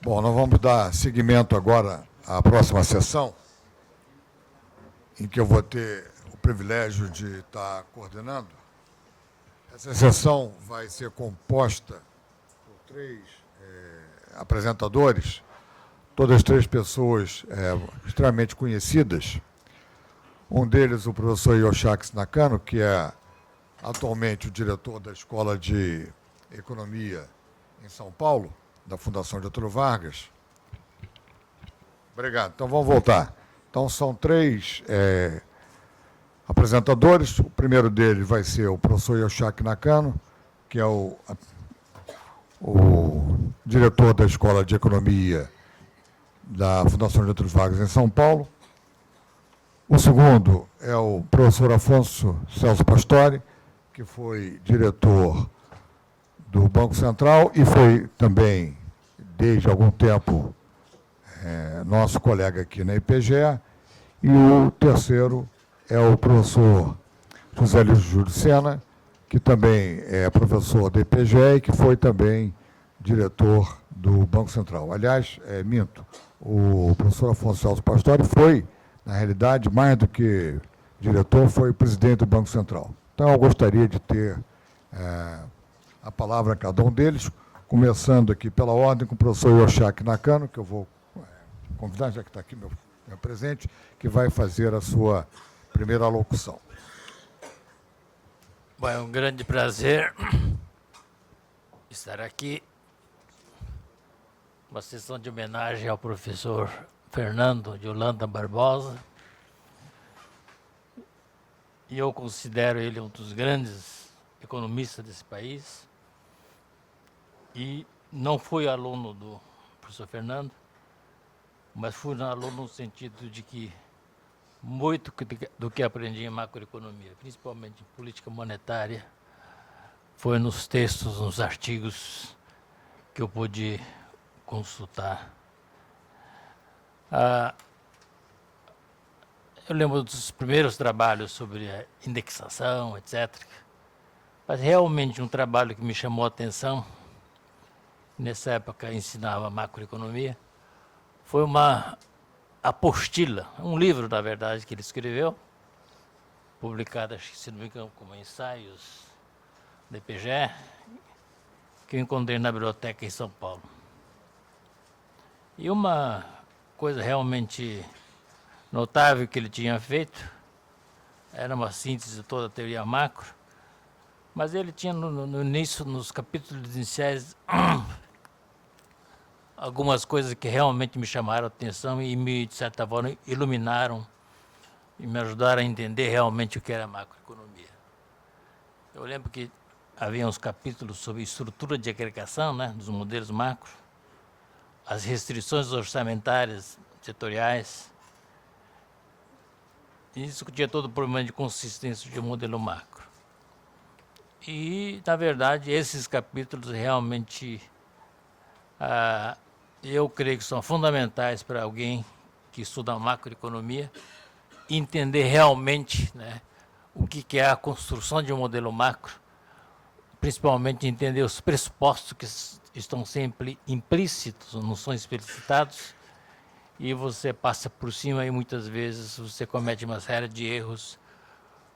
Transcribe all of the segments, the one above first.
Bom, nós vamos dar seguimento agora à próxima sessão, em que eu vou ter o privilégio de estar coordenando. Essa sessão vai ser composta por três apresentadores, todas três pessoas extremamente conhecidas. Um deles, o professor Yoshaki Nakano, que é atualmente o diretor da Escola de Economia em São Paulo, da Fundação Getúlio Vargas. Obrigado. Então, vamos voltar. Então, são três apresentadores. O primeiro deles vai ser o professor Yoshaki Nakano, que é o diretor da Escola de Economia da Fundação Getúlio Vargas em São Paulo. O segundo é o professor Afonso Celso Pastore, que foi diretor do Banco Central e foi também, desde algum tempo, nosso colega aqui na IPGE. E o terceiro é o professor José Luiz Júlio Sena, que também é professor da IPGE e que foi também diretor do Banco Central. Aliás, minto, o professor Afonso Celso Pastore foi, na realidade, mais do que diretor, foi presidente do Banco Central. Então, eu gostaria de ter a palavra a cada um deles, começando aqui pela ordem com o professor Yoshaki Nakano, que eu vou convidar, já que está aqui meu presente, que vai fazer a sua primeira alocução. Bom, é um grande prazer estar aqui. Uma sessão de homenagem ao professor Fernando de Holanda Barbosa. E eu considero ele um dos grandes economistas desse país. E não fui aluno do professor Fernando, mas fui aluno no sentido de que muito do que aprendi em macroeconomia, principalmente em política monetária, foi nos textos, nos artigos que eu pude consultar. Eu lembro dos primeiros trabalhos sobre a indexação, etc. Mas realmente um trabalho que me chamou a atenção, nessa época ensinava macroeconomia, foi uma apostila, um livro, na verdade, que ele escreveu, publicado, acho que, se não me engano, como ensaios da IPGE, que eu encontrei na biblioteca em São Paulo. E uma coisa realmente notável que ele tinha feito, era uma síntese de toda a teoria macro, mas ele tinha no início, nos capítulos iniciais, algumas coisas que realmente me chamaram a atenção e me, de certa forma, iluminaram e me ajudaram a entender realmente o que era macroeconomia. Eu lembro que havia uns capítulos sobre estrutura de agregação, né, dos modelos macro, as restrições orçamentárias setoriais. E discutia todo o problema de consistência de um modelo macro. E, na verdade, esses capítulos realmente, eu creio que são fundamentais para alguém que estuda macroeconomia entender realmente, né, o que é a construção de um modelo macro, principalmente entender os pressupostos que estão sempre implícitos, não são explicitados, e você passa por cima e muitas vezes você comete uma série de erros,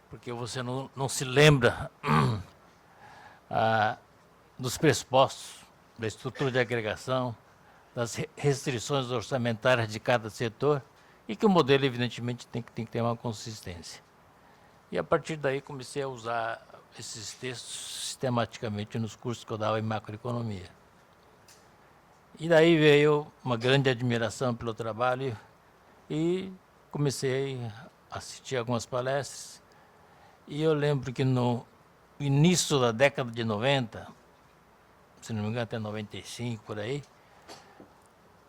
porque você não se lembra dos pressupostos, da estrutura de agregação, das restrições orçamentárias de cada setor, e que o modelo, evidentemente, tem que ter uma consistência. E, a partir daí, comecei a usar esses textos sistematicamente nos cursos que eu dava em macroeconomia. E daí veio uma grande admiração pelo trabalho e comecei a assistir algumas palestras. E eu lembro que no início da década de 90, se não me engano até 95, por aí,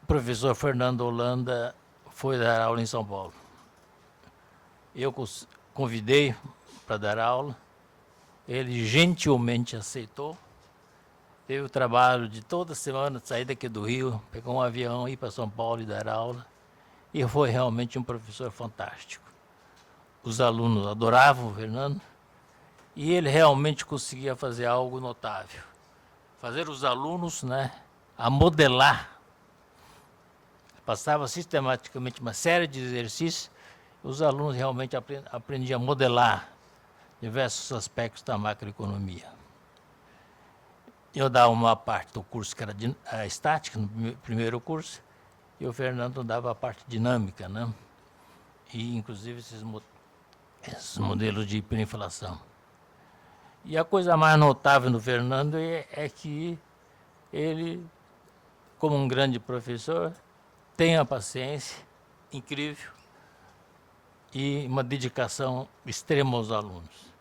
o professor Fernando Holanda foi dar aula em São Paulo. Eu convidei para dar aula, ele gentilmente aceitou. Teve o trabalho de toda semana sair daqui do Rio, pegar um avião, ir para São Paulo e dar aula. E foi realmente um professor fantástico. Os alunos adoravam o Fernando e ele realmente conseguia fazer algo notável. Fazer os alunos, né, a modelar passava sistematicamente uma série de exercícios, os alunos realmente aprendiam a modelar diversos aspectos da macroeconomia. Eu dava uma parte do curso que era a estática, no primeiro curso, e o Fernando dava a parte dinâmica, né? E, inclusive, esses modelos de hiperinflação. E a coisa mais notável no Fernando é que ele, como um grande professor, tem a paciência incrível e uma dedicação extrema aos alunos.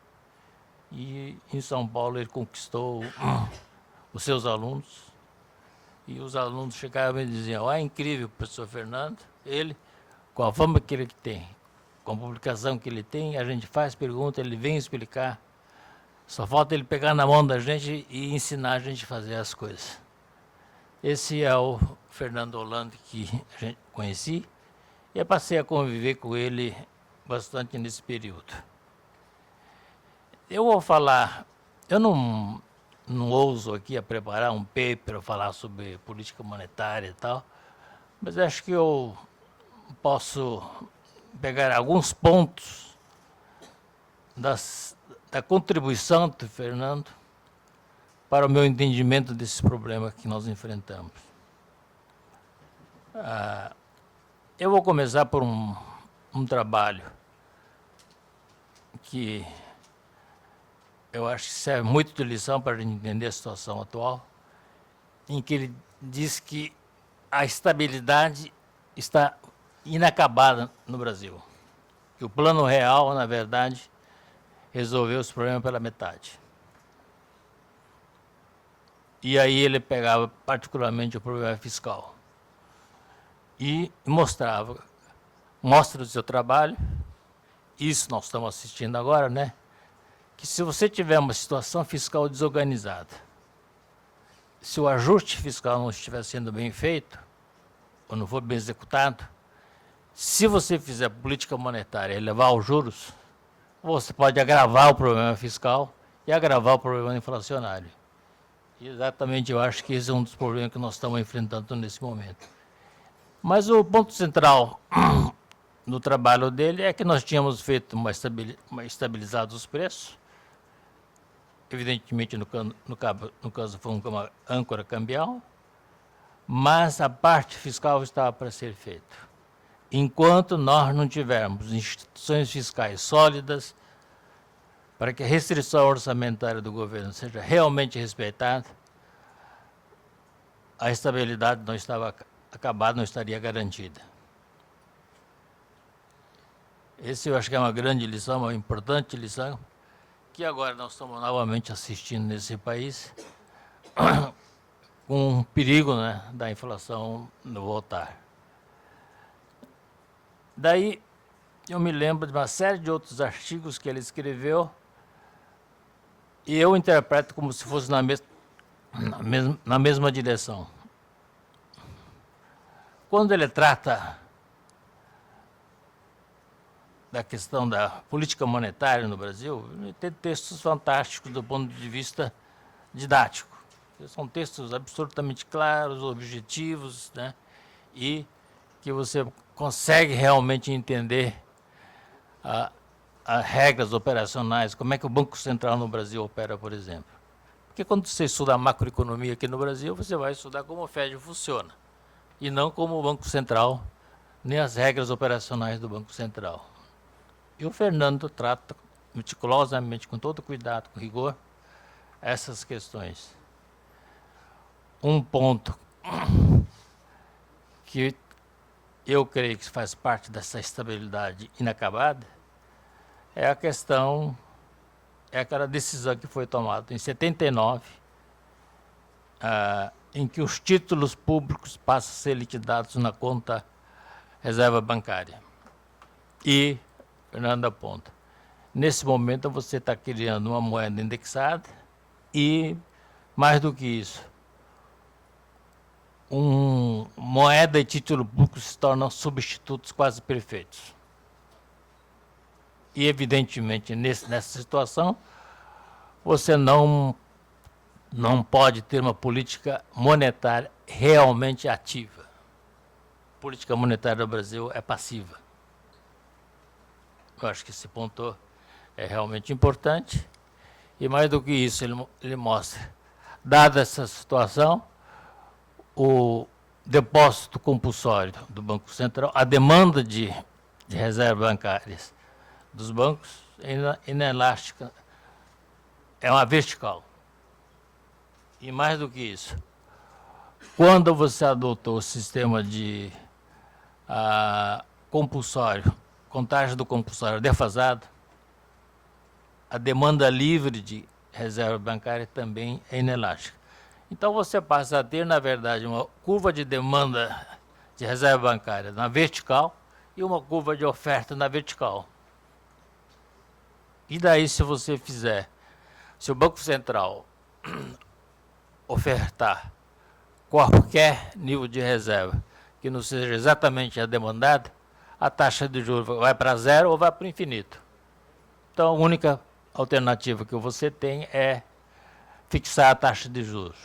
E em São Paulo ele conquistou os seus alunos, e os alunos chegavam e diziam: é incrível o professor Fernando, ele, com a fama que ele tem, com a publicação que ele tem, a gente faz pergunta, ele vem explicar, só falta ele pegar na mão da gente e ensinar a gente a fazer as coisas. Esse é o Fernando Holanda que a gente conheci, e eu passei a conviver com ele bastante nesse período. Eu vou falar, eu não ouso aqui a preparar um paper para falar sobre política monetária e tal, mas acho que eu posso pegar alguns pontos da contribuição do Fernando para o meu entendimento desse problema que nós enfrentamos. Eu vou começar por um trabalho que eu acho que serve muito de lição para a gente entender a situação atual, em que ele diz que a estabilidade está inacabada no Brasil. Que o plano real, na verdade, resolveu os problemas pela metade. E aí ele pegava particularmente o problema fiscal e mostra o seu trabalho, isso nós estamos assistindo agora, né? Que se você tiver uma situação fiscal desorganizada, se o ajuste fiscal não estiver sendo bem feito, ou não for bem executado, se você fizer política monetária e elevar os juros, você pode agravar o problema fiscal e agravar o problema inflacionário. E exatamente, eu acho que esse é um dos problemas que nós estamos enfrentando nesse momento. Mas o ponto central no trabalho dele é que nós tínhamos feito estabilizado os preços. Evidentemente, no caso, foi uma âncora cambial, mas a parte fiscal estava para ser feita. Enquanto nós não tivermos instituições fiscais sólidas, para que a restrição orçamentária do governo seja realmente respeitada, a estabilidade não estava acabada, não estaria garantida. Esse eu acho que é uma grande lição, uma importante lição, que agora nós estamos novamente assistindo nesse país, com o perigo, né, da inflação voltar. Daí eu me lembro de uma série de outros artigos que ele escreveu, e eu interpreto como se fosse na mesma direção. Quando ele trata da questão da política monetária no Brasil, ele tem textos fantásticos do ponto de vista didático. São textos absolutamente claros, objetivos, né? E que você consegue realmente entender as regras operacionais, como é que o Banco Central no Brasil opera, por exemplo. Porque quando você estuda a macroeconomia aqui no Brasil, você vai estudar como o FED funciona, e não como o Banco Central, nem as regras operacionais do Banco Central. E o Fernando trata meticulosamente, com todo cuidado, com rigor, essas questões. Um ponto que eu creio que faz parte dessa estabilidade inacabada é a questão, é aquela decisão que foi tomada em 79, em que os títulos públicos passam a ser liquidados na conta reserva bancária. E, Fernando aponta, nesse momento você está criando uma moeda indexada e, mais do que isso, moeda e título público se tornam substitutos quase perfeitos. E, evidentemente, nessa situação, você não pode ter uma política monetária realmente ativa. política monetária do Brasil é passiva. Eu acho que esse ponto é realmente importante. E mais do que isso, ele mostra, dada essa situação, o depósito compulsório do Banco Central, a demanda de reservas bancárias dos bancos é inelástica, é uma vertical. E mais do que isso, quando você adotou o sistema de compulsório, contagem do compulsório defasado, a demanda livre de reserva bancária também é inelástica. Então você passa a ter, na verdade, uma curva de demanda de reserva bancária na vertical e uma curva de oferta na vertical. E daí, se você fizer, se o Banco Central ofertar qualquer nível de reserva que não seja exatamente a demandada, a taxa de juros vai para zero ou vai para o infinito. Então, a única alternativa que você tem é fixar a taxa de juros.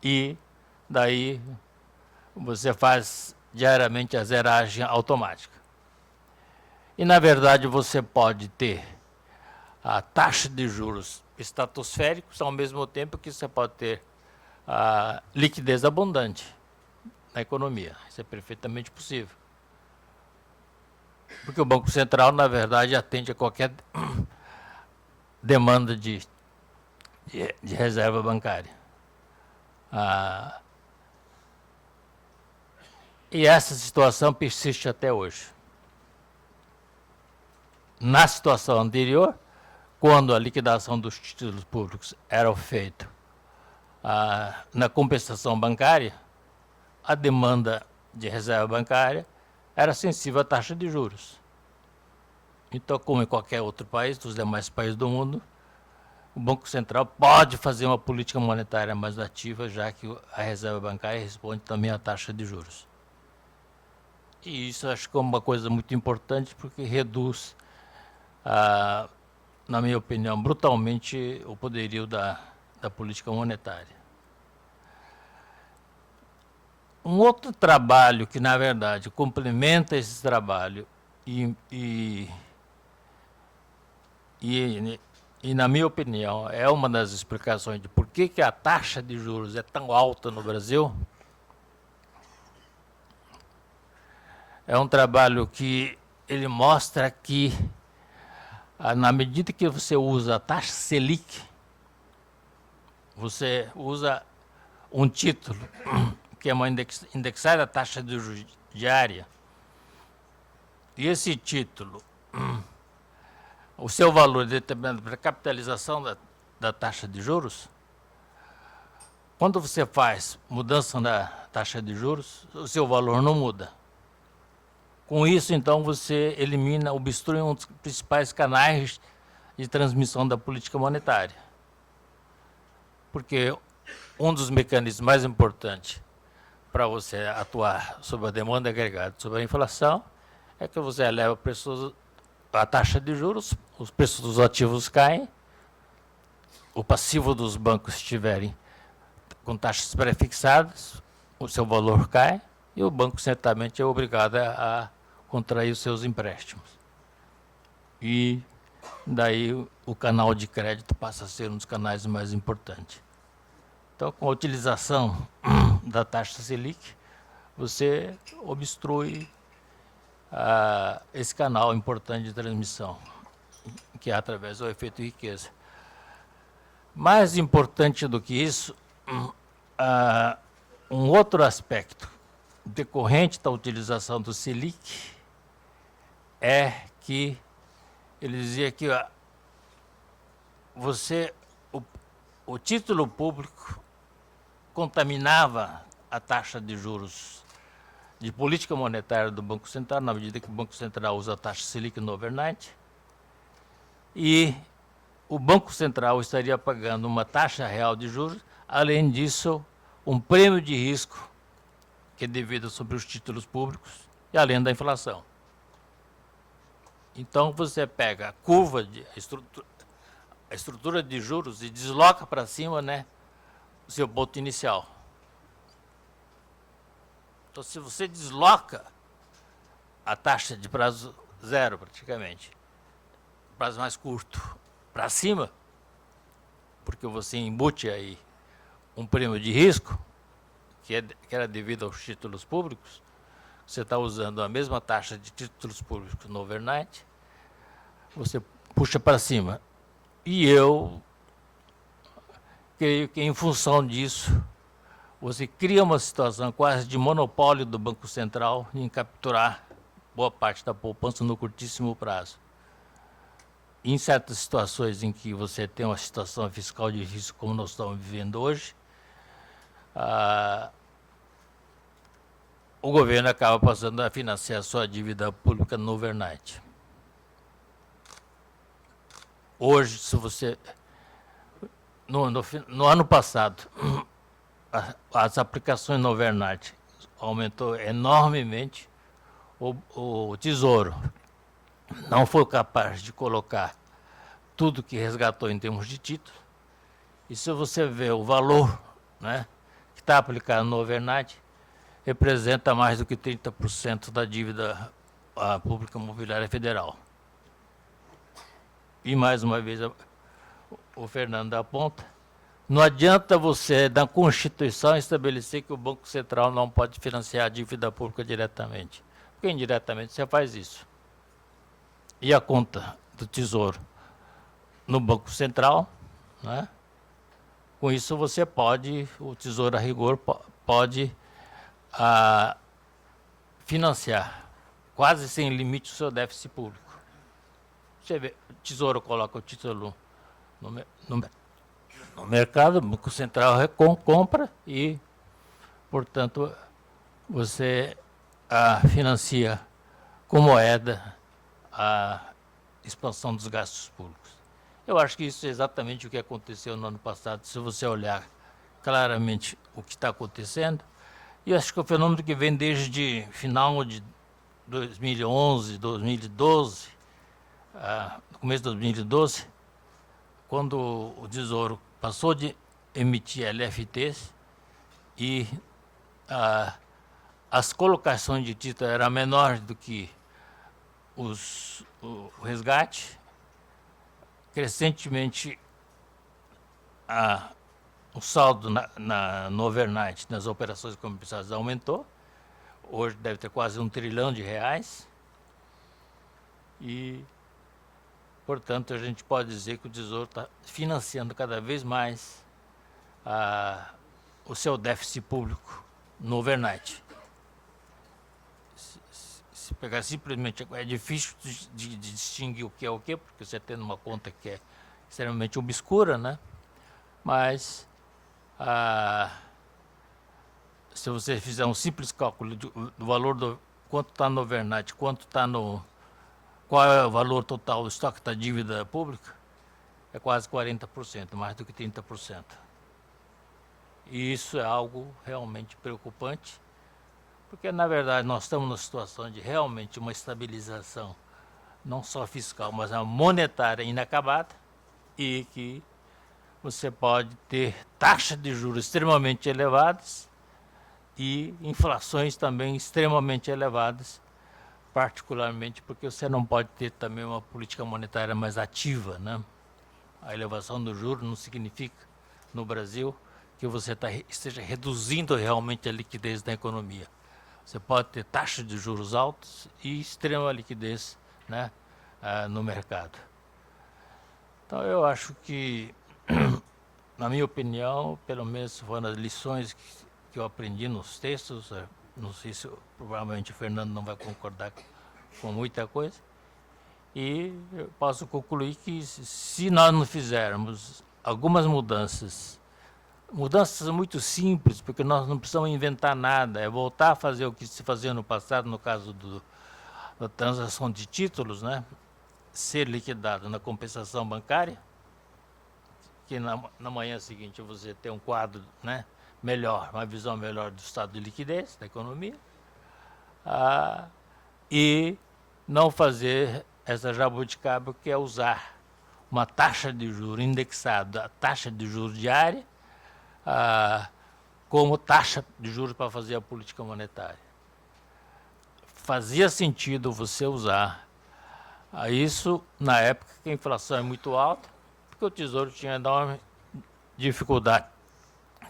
E daí você faz diariamente a zeragem automática. E, na verdade, você pode ter a taxa de juros estratosféricos ao mesmo tempo que você pode ter a liquidez abundante na economia. Isso é perfeitamente possível. Porque o Banco Central, na verdade, atende a qualquer demanda de reserva bancária. E essa situação persiste até hoje. Na situação anterior, quando a liquidação dos títulos públicos era feita na compensação bancária, a demanda de reserva bancária era sensível à taxa de juros. Então, como em qualquer outro país, dos demais países do mundo, o Banco Central pode fazer uma política monetária mais ativa, já que a reserva bancária responde também à taxa de juros. E isso acho que é uma coisa muito importante, porque reduz, na minha opinião, brutalmente o poderio da política monetária. Um outro trabalho que, na verdade, complementa esse trabalho e na minha opinião, é uma das explicações de por que a taxa de juros é tão alta no Brasil, é um trabalho que ele mostra que, na medida que você usa a taxa Selic, você usa um título que é uma indexada taxa de juros diária, e esse título, o seu valor determinado pela capitalização da taxa de juros, quando você faz mudança na taxa de juros, o seu valor não muda. Com isso, então, você elimina, obstrui um dos principais canais de transmissão da política monetária. Porque um dos mecanismos mais importantes para você atuar sobre a demanda agregada, sobre a inflação, é que você eleva a taxa de juros, os preços dos ativos caem, o passivo dos bancos estiverem com taxas pré-fixadas, o seu valor cai e o banco certamente é obrigado a contrair os seus empréstimos. E daí o canal de crédito passa a ser um dos canais mais importantes. Então, com a utilização da taxa Selic, você obstrui esse canal importante de transmissão, que é através do efeito riqueza. Mais importante do que isso, um outro aspecto decorrente da utilização do Selic é que ele dizia que o título público contaminava a taxa de juros de política monetária do Banco Central, na medida que o Banco Central usa a taxa Selic no overnight, e o Banco Central estaria pagando uma taxa real de juros, além disso, um prêmio de risco que é devido sobre os títulos públicos e além da inflação. Então, você pega a curva, a estrutura de juros e desloca para cima, né, o seu ponto inicial. Então, se você desloca a taxa de prazo zero, praticamente, prazo mais curto, para cima, porque você embute aí um prêmio de risco, que era devido aos títulos públicos, você está usando a mesma taxa de títulos públicos no overnight, você puxa para cima. E eu creio que, em função disso, você cria uma situação quase de monopólio do Banco Central em capturar boa parte da poupança no curtíssimo prazo. Em certas situações em que você tem uma situação fiscal difícil, como nós estamos vivendo hoje, o governo acaba passando a financiar a sua dívida pública no overnight. Hoje, se você... No ano passado, as aplicações no overnight aumentou enormemente. O Tesouro não foi capaz de colocar tudo que resgatou em termos de título. E se você vê o valor, né, que está aplicado no overnight, representa mais do que 30% da dívida pública imobiliária federal. E, mais uma vez, o Fernando aponta, não adianta você, na Constituição, estabelecer que o Banco Central não pode financiar a dívida pública diretamente, porque indiretamente você faz isso. E a conta do Tesouro no Banco Central, né? Com isso você pode, o Tesouro a rigor pode financiar quase sem limite o seu déficit público. Você vê, o Tesouro coloca o título no mercado, o Banco Central compra e, portanto, você financia com moeda a expansão dos gastos públicos. Eu acho que isso é exatamente o que aconteceu no ano passado, se você olhar claramente o que está acontecendo. E acho que é um fenômeno que vem desde final de 2011, 2012, no começo de 2012, quando o Tesouro passou de emitir LFTs e as colocações de título eram menores do que o resgate. Crescentemente, o saldo no overnight, nas operações comerciais, aumentou. Hoje deve ter quase R$1 trilhão. E, portanto, a gente pode dizer que o Tesouro está financiando cada vez mais o seu déficit público no overnight. Se pegar simplesmente, é difícil de distinguir o que é o que, porque você tem uma conta que é extremamente obscura, né? Mas se você fizer um simples cálculo do valor do quanto está no overnight, qual é o valor total do estoque da dívida pública, é quase 40%, mais do que 30%. E isso é algo realmente preocupante, porque, na verdade, nós estamos numa situação de realmente uma estabilização, não só fiscal, mas a monetária inacabada, e que você pode ter taxas de juros extremamente elevadas e inflações também extremamente elevadas, particularmente porque você não pode ter também uma política monetária mais ativa, né? A elevação do juro não significa, no Brasil, que você esteja reduzindo realmente a liquidez da economia. Você pode ter taxas de juros altos e extrema liquidez, né, no mercado. Então, eu acho que, na minha opinião, pelo menos foram as lições que eu aprendi nos textos. Não sei se, provavelmente, o Fernando não vai concordar com muita coisa. E eu posso concluir que, se nós não fizermos algumas mudanças muito simples, porque nós não precisamos inventar nada, é voltar a fazer o que se fazia no passado, no caso da transação de títulos, né? Ser liquidado na compensação bancária, que na manhã seguinte você tem um quadro, né, melhor, uma visão melhor do estado de liquidez da economia, e não fazer essa jabuticaba, que é usar uma taxa de juros indexada, a taxa de juros diária, como taxa de juros para fazer a política monetária. fazia sentido você usar isso na época que a inflação é muito alta, porque o Tesouro tinha enorme dificuldade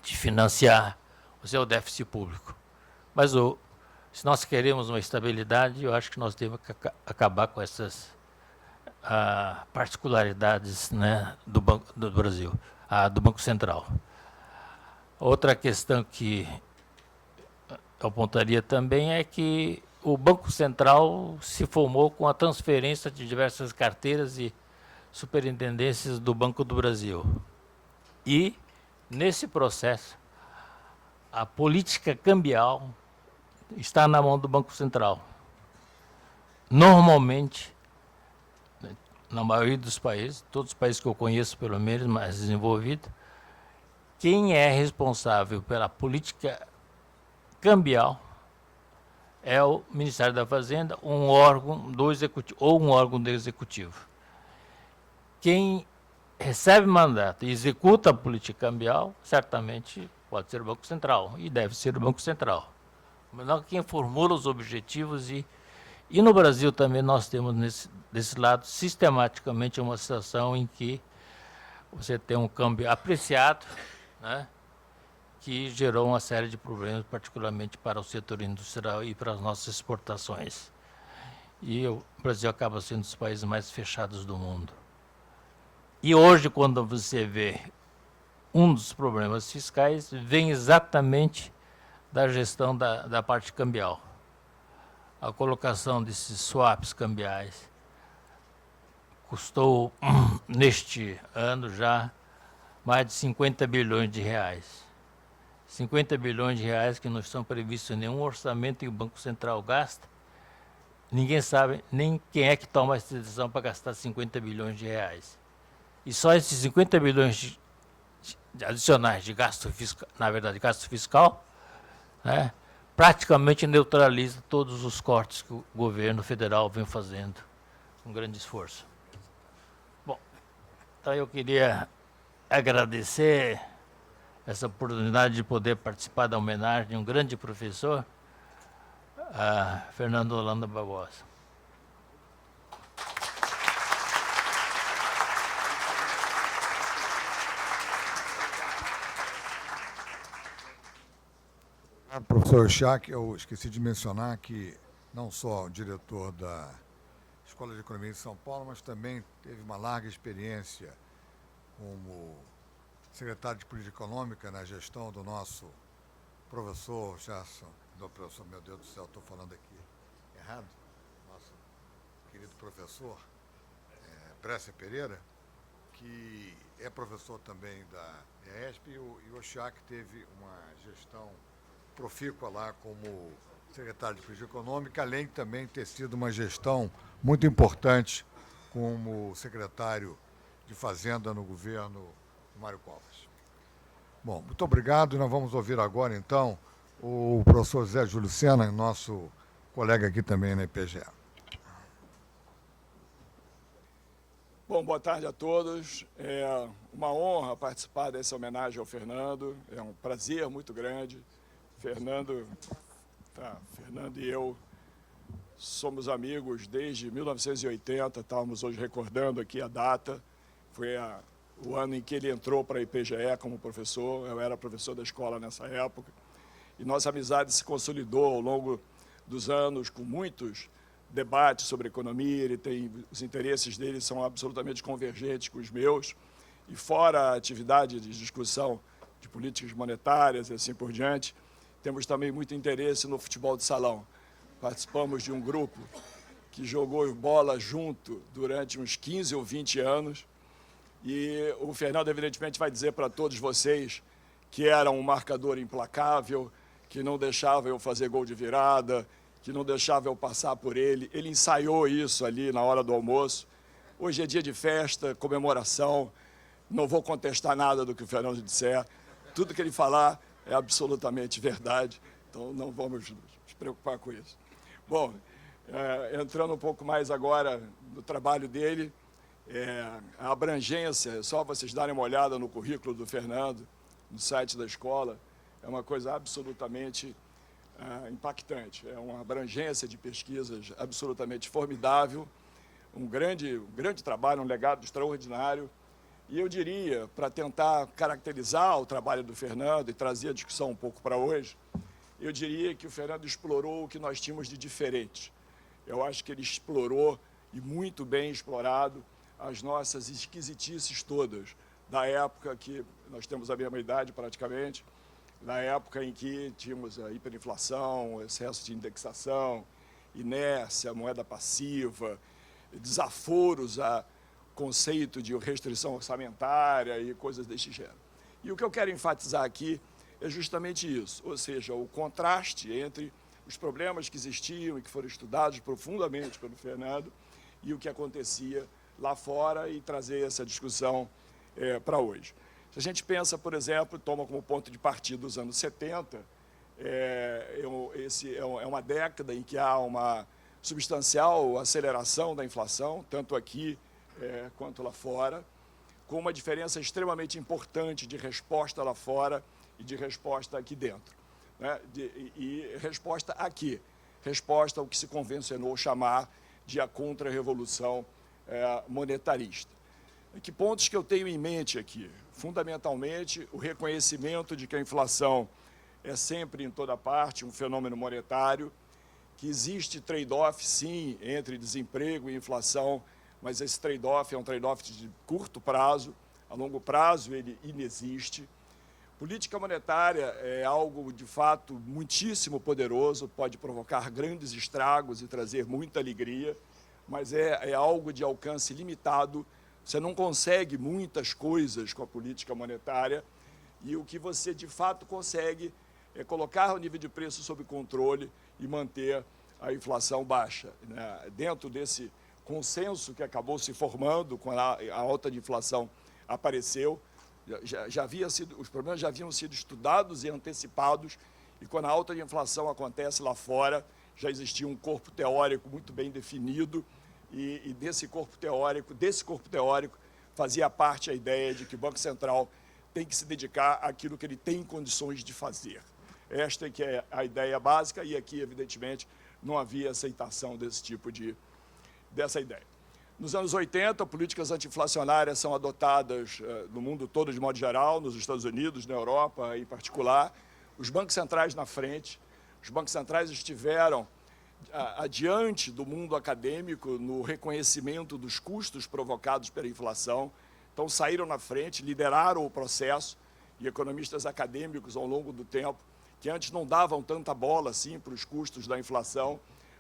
de financiar o seu déficit público. Mas se nós queremos uma estabilidade, eu acho que nós temos que acabar com essas particularidades, né, do Banco do Brasil, do Banco Central. Outra questão que eu apontaria também é que o Banco Central se formou com a transferência de diversas carteiras e superintendências do Banco do Brasil. E, nesse processo, a política cambial está na mão do Banco Central. Normalmente, na maioria dos países, todos os países que eu conheço, pelo menos, mais desenvolvidos, quem é responsável pela política cambial é o Ministério da Fazenda, um órgão do Executivo, ou um órgão do Executivo. Quem recebe mandato e executa a política cambial, certamente pode ser o Banco Central, e deve ser o Banco Central. Mas não quem formula os objetivos e no Brasil também nós temos desse lado sistematicamente uma situação em que você tem um câmbio apreciado, né, que gerou uma série de problemas, particularmente para o setor industrial e para as nossas exportações. E o Brasil acaba sendo um dos países mais fechados do mundo. E hoje, quando você vê um dos problemas fiscais, vem exatamente da gestão da parte cambial. A colocação desses swaps cambiais custou, neste ano já, mais de 50 bilhões de reais. 50 bilhões de reais que não estão previstos em nenhum orçamento que o Banco Central gasta. Ninguém sabe nem quem é que toma essa decisão para gastar 50 bilhões de reais. E só esses 50 bilhões adicionais de gasto fiscal, na verdade, gasto fiscal, né, praticamente neutraliza todos os cortes que o governo federal vem fazendo com grande esforço. Bom, então eu queria agradecer essa oportunidade de poder participar da homenagem de um grande professor, Fernando Holanda Barbosa. Professor Schack, eu esqueci de mencionar que não só o diretor da Escola de Economia de São Paulo, mas também teve uma larga experiência como secretário de Política Econômica na gestão do nosso professor meu Deus do céu, estou falando aqui errado, nosso querido professor Brescia Pereira, que é professor também da ESP, e o Schack teve uma gestão profícua lá como secretário de Política Econômica, além de também ter sido uma gestão muito importante como secretário de Fazenda no governo do Mário Covas. Bom, muito obrigado. Nós vamos ouvir agora, então, o professor Zé Júlio Sena, nosso colega aqui também na IPGE. Bom, boa tarde a todos. É uma honra participar dessa homenagem ao Fernando. É um prazer muito grande. Fernando e eu somos amigos desde 1980, estávamos hoje recordando aqui a data. Foi o ano em que ele entrou para a IPGE como professor, eu era professor da escola nessa época. E nossa amizade se consolidou ao longo dos anos com muitos debates sobre economia. Os interesses dele são absolutamente convergentes com os meus. E fora a atividade de discussão de políticas monetárias e assim por diante, temos também muito interesse no futebol de salão. Participamos de um grupo que jogou bola junto durante uns 15 ou 20 anos. E o Fernando, evidentemente, vai dizer para todos vocês que era um marcador implacável, que não deixava eu fazer gol de virada, que não deixava eu passar por ele. Ele ensaiou isso ali na hora do almoço. Hoje é dia de festa, comemoração. Não vou contestar nada do que o Fernando disser. Tudo que ele falar é absolutamente verdade, então não vamos nos preocupar com isso. Bom, entrando um pouco mais agora no trabalho dele, a abrangência, só vocês darem uma olhada no currículo do Fernando, no site da escola, é uma coisa absolutamente impactante. É uma abrangência de pesquisas absolutamente formidável, um grande trabalho, um legado extraordinário. E eu diria, para tentar caracterizar o trabalho do Fernando e trazer a discussão um pouco para hoje, eu diria que o Fernando explorou o que nós tínhamos de diferente. Eu acho que ele explorou, e muito bem explorado, as nossas esquisitices todas, da época que nós temos a mesma idade praticamente, na época em que tínhamos a hiperinflação, excesso de indexação, inércia, moeda passiva, desaforos a conceito de restrição orçamentária e coisas deste gênero. E o que eu quero enfatizar aqui é justamente isso, ou seja, o contraste entre os problemas que existiam e que foram estudados profundamente pelo Fernando e o que acontecia lá fora e trazer essa discussão para hoje. Se a gente pensa, por exemplo, toma como ponto de partida os anos 70, esse é uma década em que há uma substancial aceleração da inflação, tanto aqui quanto lá fora, com uma diferença extremamente importante de resposta lá fora e de resposta aqui dentro. Né? E resposta aqui, resposta ao que se convencionou chamar de a contra-revolução monetarista. Que pontos que eu tenho em mente aqui? Fundamentalmente, o reconhecimento de que a inflação é sempre, em toda parte, um fenômeno monetário, que existe trade-off, sim, entre desemprego e inflação, mas esse trade-off é um trade-off de curto prazo, a longo prazo ele inexiste. Política monetária é algo, de fato, muitíssimo poderoso, pode provocar grandes estragos e trazer muita alegria, mas é algo de alcance limitado. Você não consegue muitas coisas com a política monetária e o que você, de fato, consegue é colocar o nível de preço sob controle e manter a inflação baixa. Né? Dentro desse consenso que acabou se formando quando a alta de inflação apareceu, os problemas já haviam sido estudados e antecipados, e quando a alta de inflação acontece lá fora, já existia um corpo teórico muito bem definido, e desse corpo teórico fazia parte a ideia de que o Banco Central tem que se dedicar àquilo que ele tem condições de fazer. Esta é que é a ideia básica, e aqui, evidentemente, não havia aceitação dessa ideia. Nos anos 80, políticas anti-inflacionárias são adotadas no mundo todo, de modo geral, nos Estados Unidos, na Europa em particular. Os bancos centrais na frente. Os bancos centrais estiveram adiante do mundo acadêmico no reconhecimento dos custos provocados pela inflação. Então, saíram na frente, lideraram o processo, e economistas acadêmicos, ao longo do tempo, que antes não davam tanta bola assim para os custos da inflação,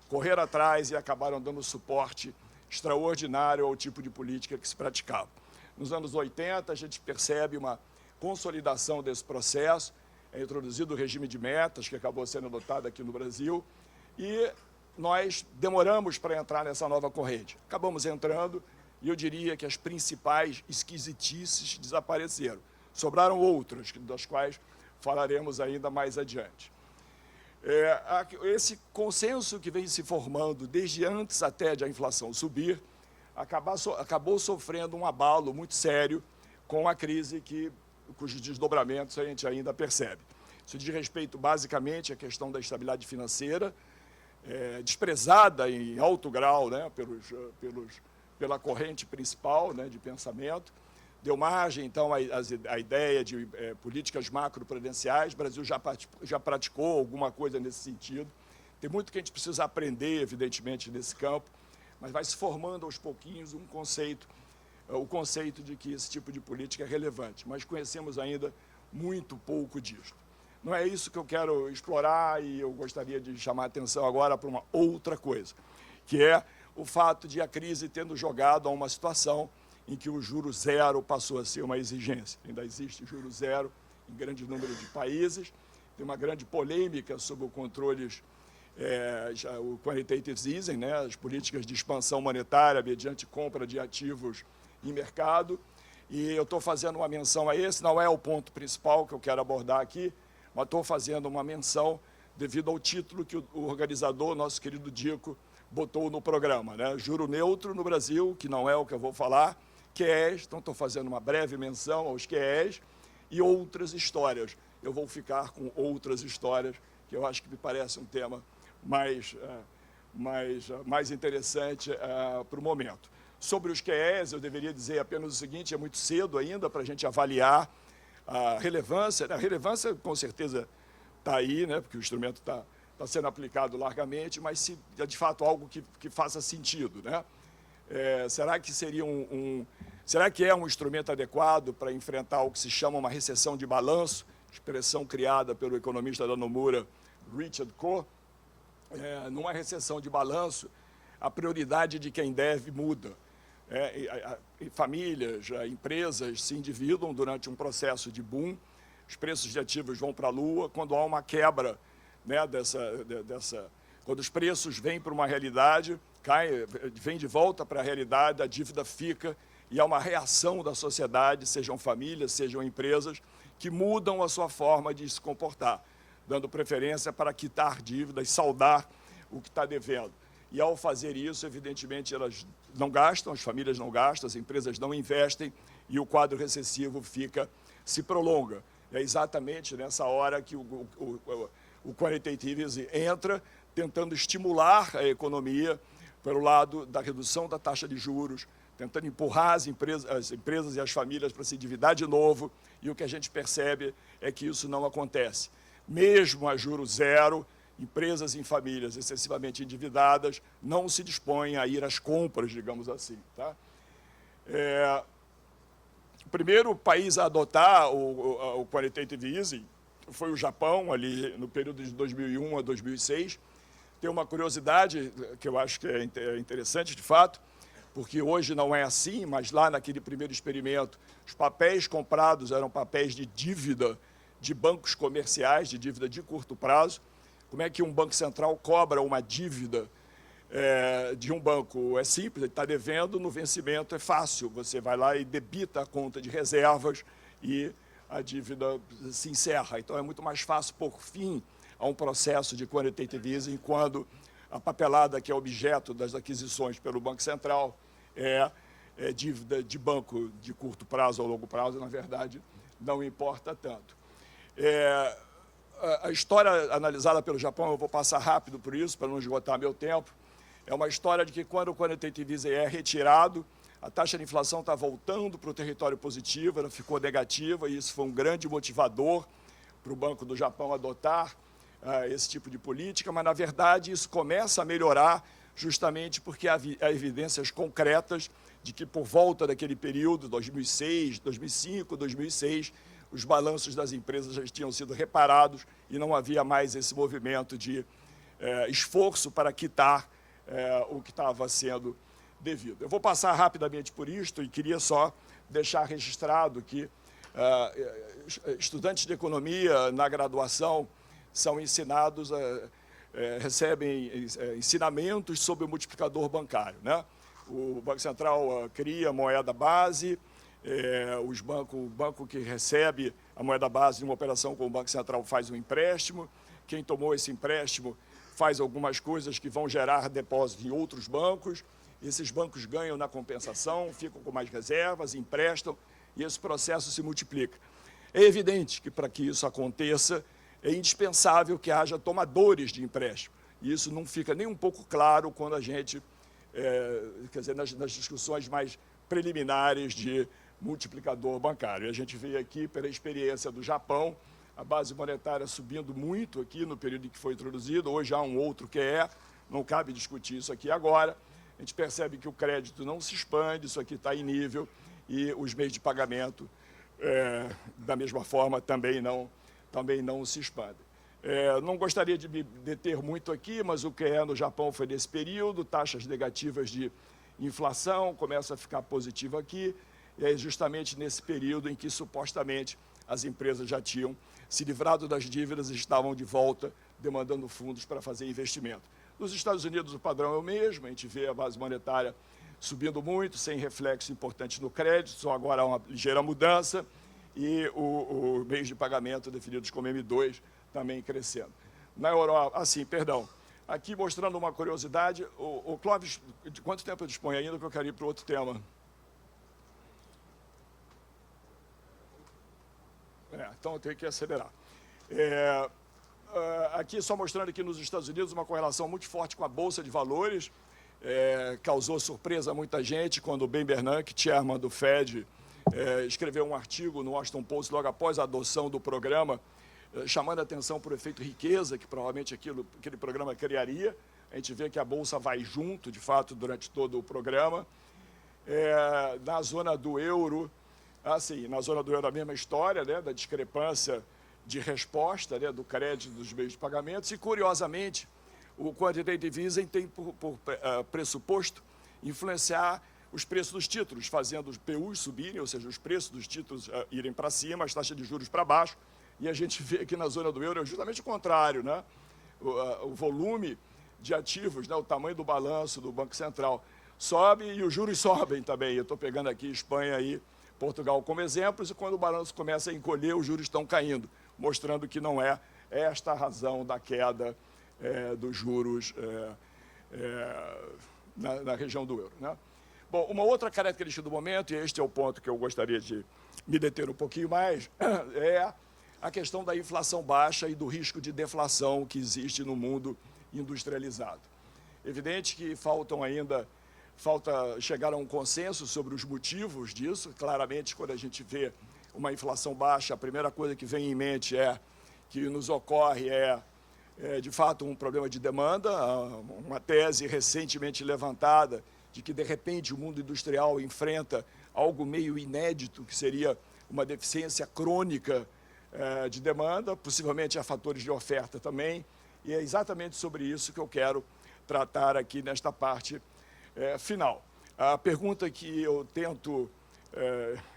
correram atrás e acabaram dando suporte extraordinário ao tipo de política que se praticava. Nos anos 80, a gente percebe uma consolidação desse processo, é introduzido o regime de metas, que acabou sendo adotado aqui no Brasil, e nós demoramos para entrar nessa nova corrente. Acabamos entrando, e eu diria que as principais esquisitices desapareceram. Sobraram outras, das quais falaremos ainda mais adiante. Esse consenso que vem se formando desde antes até de a inflação subir, acabou sofrendo um abalo muito sério com a crise cujos desdobramentos a gente ainda percebe. Isso diz respeito basicamente à questão da estabilidade financeira, desprezada em alto grau, né, pela corrente principal, né, de pensamento. Deu margem, então, à ideia de políticas macroprudenciais. O Brasil já praticou alguma coisa nesse sentido. Tem muito que a gente precisa aprender, evidentemente, nesse campo, mas vai se formando aos pouquinhos o conceito de que esse tipo de política é relevante, mas conhecemos ainda muito pouco disso. Não é isso que eu quero explorar, e eu gostaria de chamar a atenção agora para uma outra coisa, que é o fato de a crise tendo jogado a uma situação em que o juro zero passou a ser uma exigência. Ainda existe juro zero em grande número de países, tem uma grande polêmica sobre o controles, o quantitative easing, né, as políticas de expansão monetária mediante compra de ativos em mercado, e eu estou fazendo uma menção a esse, não é o ponto principal que eu quero abordar aqui, mas estou fazendo uma menção devido ao título que o organizador, nosso querido Dico, botou no programa, né? Juro neutro no Brasil, que não é o que eu vou falar, QEs, então estou fazendo uma breve menção aos QEs e outras histórias. Eu vou ficar com outras histórias, que eu acho que me parece um tema mais interessante para o momento. Sobre os QEs, eu deveria dizer apenas o seguinte: é muito cedo ainda para a gente avaliar a relevância. A relevância, com certeza, está aí, né, porque o instrumento está sendo aplicado largamente, mas se é de fato algo que faça sentido, né? Será que seria será que é um instrumento adequado para enfrentar o que se chama uma recessão de balanço, expressão criada pelo economista da Nomura, Richard Koh? Numa recessão de balanço, a prioridade de quem deve muda. Famílias, empresas se endividam durante um processo de boom, os preços de ativos vão para a lua. Quando há uma quebra, né, quando os preços vêm para uma realidade, vem de volta para a realidade, a dívida fica, e há uma reação da sociedade, sejam famílias, sejam empresas, que mudam a sua forma de se comportar, dando preferência para quitar dívidas, saldar o que está devendo. E, ao fazer isso, evidentemente, elas não gastam, as famílias não gastam, as empresas não investem, e o quadro recessivo se prolonga. É exatamente nessa hora que o quantitative easing entra, tentando estimular a economia pelo lado da redução da taxa de juros, tentando empurrar as empresas e as famílias para se endividar de novo, e o que a gente percebe é que isso não acontece. Mesmo a juros zero, empresas e famílias excessivamente endividadas não se dispõem a ir às compras, digamos assim. Tá? O primeiro país a adotar o quantitative easing foi o Japão, ali no período de 2001 a 2006. Tem uma curiosidade que eu acho que é interessante, de fato, porque hoje não é assim, mas lá naquele primeiro experimento, os papéis comprados eram papéis de dívida de bancos comerciais, de dívida de curto prazo. Como é que um banco central cobra uma dívida de um banco? É simples, ele está devendo, no vencimento é fácil. Você vai lá e debita a conta de reservas e a dívida se encerra. Então, é muito mais fácil pôr fim a um processo de quantitative easing quando a papelada que é objeto das aquisições pelo Banco Central é dívida de banco de curto prazo ou longo prazo, na verdade, não importa tanto. A história analisada pelo Japão, eu vou passar rápido por isso, para não esgotar meu tempo, é uma história de que quando o quantitative easing é retirado, a taxa de inflação está voltando para o território positivo, ela ficou negativa, e isso foi um grande motivador para o Banco do Japão adotar esse tipo de política, mas, na verdade, isso começa a melhorar justamente porque há evidências concretas de que, por volta daquele período, 2006, 2005, 2006, os balanços das empresas já tinham sido reparados e não havia mais esse movimento de esforço para quitar o que estava sendo devido. Eu vou passar rapidamente por isto e queria só deixar registrado que estudantes de economia na graduação são ensinados, recebem ensinamentos sobre o multiplicador bancário, né? O Banco Central cria moeda base, o banco que recebe a moeda base de uma operação com o Banco Central faz um empréstimo, quem tomou esse empréstimo faz algumas coisas que vão gerar depósitos em outros bancos, esses bancos ganham na compensação, ficam com mais reservas, emprestam, e esse processo se multiplica. É evidente que, para que isso aconteça, é indispensável que haja tomadores de empréstimo. E isso não fica nem um pouco claro quando a gente, quer dizer, nas discussões mais preliminares de multiplicador bancário. E a gente vê aqui, pela experiência do Japão, a base monetária subindo muito aqui no período em que foi introduzido. Hoje há um outro QE, não cabe discutir isso aqui agora. A gente percebe que o crédito não se expande, isso aqui está em nível, e os meios de pagamento, da mesma forma, também não se expandem. Não gostaria de me deter muito aqui, mas o QE no Japão foi nesse período, taxas negativas de inflação começam a ficar positiva aqui, e é justamente nesse período em que, supostamente, as empresas já tinham se livrado das dívidas e estavam de volta demandando fundos para fazer investimento. Nos Estados Unidos, o padrão é o mesmo, a gente vê a base monetária subindo muito, sem reflexo importante no crédito, só agora há uma ligeira mudança, e o meios de pagamento definidos como M2 também crescendo. Na Europa, aqui mostrando uma curiosidade, o Clóvis, de quanto tempo eu disponho ainda, que eu quero ir para o outro tema? Então eu tenho que acelerar. aqui só mostrando que nos Estados Unidos uma correlação muito forte com a Bolsa de Valores, causou surpresa a muita gente quando o Ben Bernanke, chairman do Fed, escreveu um artigo no Washington Post logo após a adoção do programa, chamando a atenção para o efeito riqueza que provavelmente aquele programa criaria. A gente vê que a Bolsa vai junto, de fato, durante todo o programa. Na zona do euro, na zona do euro a mesma história, né, da discrepância de resposta, né, do crédito dos meios de pagamentos. E, curiosamente, o quantitative easing tem por pressuposto influenciar os preços dos títulos, fazendo os PUs subirem, ou seja, os preços dos títulos irem para cima, as taxas de juros para baixo. E a gente vê aqui na zona do euro é justamente o contrário, né? O volume de ativos, né, o tamanho do balanço do Banco Central sobe e os juros sobem também. Eu estou pegando aqui Espanha e Portugal como exemplos, e quando o balanço começa a encolher, os juros estão caindo, mostrando que não é esta a razão da queda dos juros na região do euro, né? Bom, uma outra característica do momento, e este é o ponto que eu gostaria de me deter um pouquinho mais, é a questão da inflação baixa e do risco de deflação que existe no mundo industrializado. Evidente que falta chegar a um consenso sobre os motivos disso. Claramente, quando a gente vê uma inflação baixa, a primeira coisa que vem em mente que nos ocorre de fato, um problema de demanda, uma tese recentemente levantada de que, de repente, o mundo industrial enfrenta algo meio inédito, que seria uma deficiência crônica de demanda, possivelmente há fatores de oferta também, e é exatamente sobre isso que eu quero tratar aqui nesta parte final. A pergunta que eu tento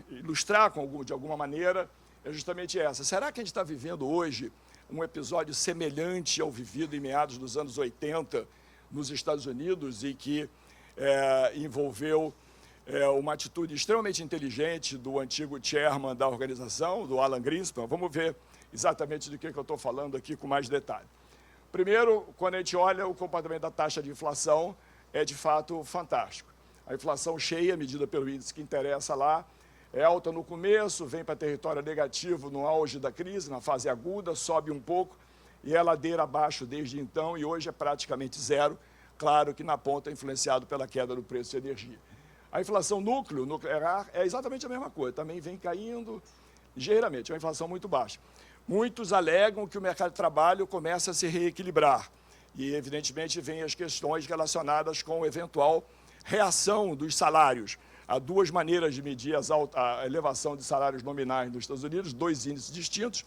ilustrar de alguma maneira é justamente essa. Será que a gente está vivendo hoje um episódio semelhante ao vivido em meados dos anos 80 nos Estados Unidos e que envolveu uma atitude extremamente inteligente do antigo chairman da organização, do Alan Greenspan? Vamos ver exatamente do que eu estou falando aqui com mais detalhe. Primeiro, quando a gente olha o comportamento da taxa de inflação, é de fato fantástico. A inflação cheia, medida pelo índice que interessa lá, é alta no começo, vem para território negativo no auge da crise, na fase aguda, sobe um pouco e é ladeira abaixo desde então, e hoje é praticamente zero, claro que na ponta influenciado pela queda do preço de energia. A inflação nuclear, é exatamente a mesma coisa, também vem caindo ligeiramente, é uma inflação muito baixa. Muitos alegam que o mercado de trabalho começa a se reequilibrar e, evidentemente, vem as questões relacionadas com eventual reação dos salários. Há duas maneiras de medir a elevação de salários nominais nos Estados Unidos, dois índices distintos,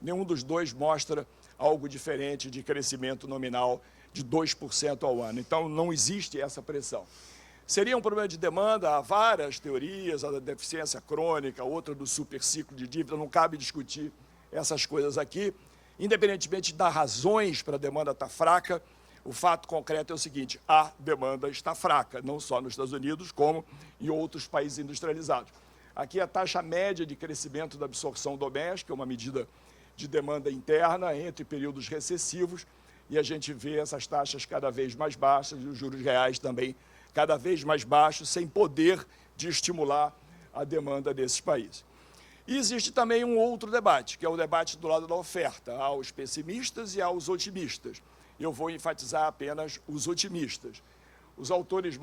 nenhum dos dois mostra algo diferente de crescimento nominal de 2% ao ano. Então, não existe essa pressão. Seria um problema de demanda, há várias teorias, a da deficiência crônica, outra do superciclo de dívida, não cabe discutir essas coisas aqui. Independentemente das razões para a demanda estar fraca, o fato concreto é o seguinte: a demanda está fraca, não só nos Estados Unidos, como em outros países industrializados. Aqui a taxa média de crescimento da absorção doméstica, uma medida de demanda interna entre períodos recessivos, e a gente vê essas taxas cada vez mais baixas e os juros reais também cada vez mais baixos, sem poder de estimular a demanda desses países. E existe também um outro debate, que é o debate do lado da oferta, aos pessimistas e aos otimistas. Eu vou enfatizar apenas os otimistas. Os autores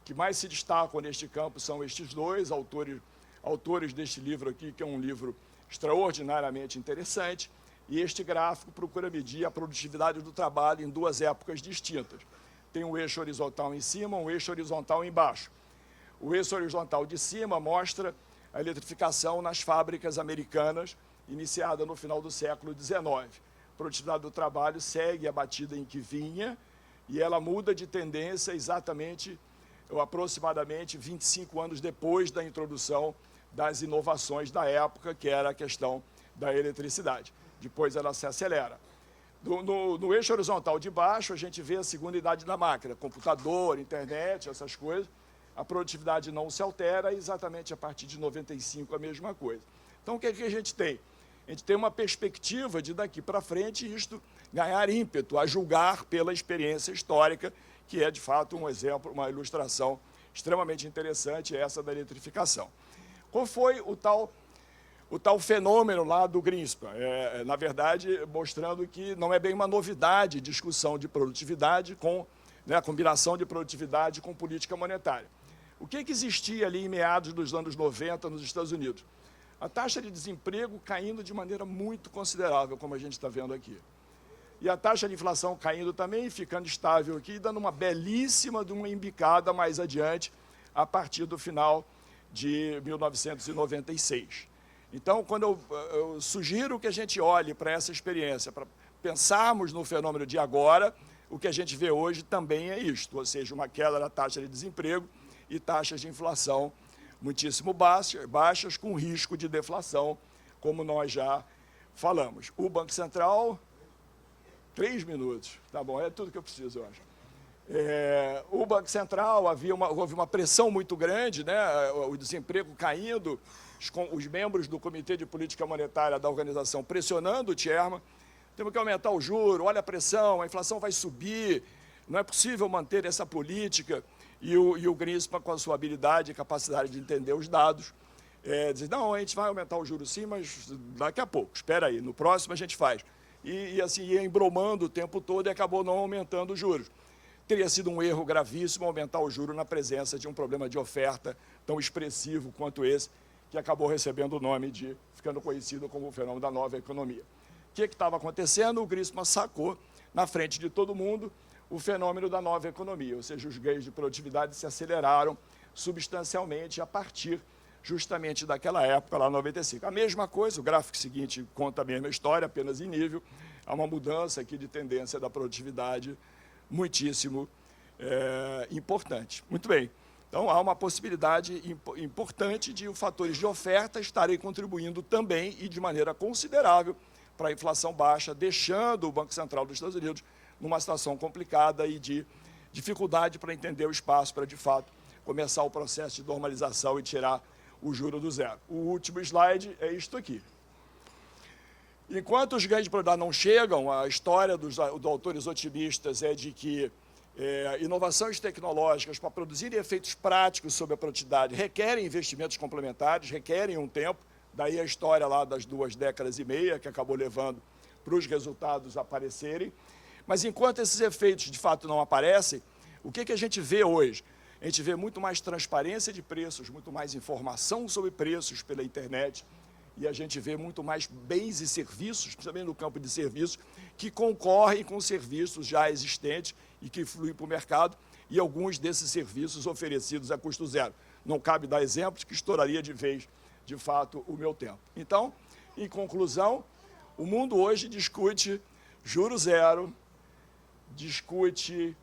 que mais se destacam neste campo são estes dois autores deste livro aqui, que é um livro extraordinariamente interessante, e este gráfico procura medir a produtividade do trabalho em duas épocas distintas. Tem um eixo horizontal em cima, um eixo horizontal embaixo. O eixo horizontal de cima mostra a eletrificação nas fábricas americanas, iniciada no final do século XIX. A produtividade do trabalho segue a batida em que vinha, e ela muda de tendência exatamente, ou aproximadamente, 25 anos depois da introdução das inovações da época, que era a questão da eletricidade. Depois ela se acelera. No eixo horizontal de baixo, a gente vê a segunda idade da máquina, computador, internet, essas coisas. A produtividade não se altera, exatamente a partir de 95 a mesma coisa. Então, o que é que a gente tem? A gente tem uma perspectiva de daqui para frente isto ganhar ímpeto, a julgar pela experiência histórica, que é, de fato, um exemplo, uma ilustração extremamente interessante, essa da eletrificação. Qual foi o o tal fenômeno lá do Greenspan. Na verdade, mostrando que não é bem uma novidade discussão de produtividade com, né, a combinação de produtividade com política monetária. O que existia ali em meados dos anos 90 nos Estados Unidos? A taxa de desemprego caindo de maneira muito considerável, como a gente está vendo aqui. E a taxa de inflação caindo também, ficando estável aqui, dando uma belíssima de uma embicada mais adiante, a partir do final de 1996. Então, quando eu sugiro que a gente olhe para essa experiência, para pensarmos no fenômeno de agora, o que a gente vê hoje também é isto, ou seja, uma queda da taxa de desemprego e taxas de inflação muitíssimo baixas, com risco de deflação, como nós já falamos. O Banco Central, 3 minutos, tá bom, é tudo que eu preciso, eu acho. O Banco Central, houve uma pressão muito grande, né, o desemprego caindo, os membros do Comitê de Política Monetária da organização pressionando o chairman, temos que aumentar o juro, olha a pressão, a inflação vai subir, não é possível manter essa política. E o Greenspan, com a sua habilidade e capacidade de entender os dados, diz, não, a gente vai aumentar o juro sim, mas daqui a pouco, espera aí, no próximo a gente faz. E assim, ia embromando o tempo todo e acabou não aumentando os juros. Teria sido um erro gravíssimo aumentar o juro na presença de um problema de oferta tão expressivo quanto esse, que acabou recebendo o nome de, ficando conhecido como o fenômeno da nova economia. O que estava acontecendo? O Greenspan sacou, na frente de todo mundo, o fenômeno da nova economia, ou seja, os ganhos de produtividade se aceleraram substancialmente a partir justamente daquela época, lá em 95. A mesma coisa, o gráfico seguinte conta a mesma história, apenas em nível, há uma mudança aqui de tendência da produtividade muitíssimo importante. Muito bem, então há uma possibilidade importante de os fatores de oferta estarem contribuindo também e de maneira considerável para a inflação baixa, deixando o Banco Central dos Estados Unidos numa situação complicada e de dificuldade para entender o espaço para, de fato, começar o processo de normalização e tirar o juro do zero. O último slide é isto aqui. Enquanto os ganhos de produtividade não chegam, a história dos autores otimistas é de que inovações tecnológicas para produzirem efeitos práticos sobre a produtividade requerem investimentos complementares, requerem um tempo, daí a história lá das 2 décadas e meia, que acabou levando para os resultados aparecerem. Mas enquanto esses efeitos de fato não aparecem, o que a gente vê hoje? A gente vê muito mais transparência de preços, muito mais informação sobre preços pela internet, e a gente vê muito mais bens e serviços, principalmente no campo de serviços, que concorrem com serviços já existentes e que fluem para o mercado, e alguns desses serviços oferecidos a custo zero. Não cabe dar exemplos, que estouraria de vez, de fato, o meu tempo. Então, em conclusão, o mundo hoje discute juro zero, discute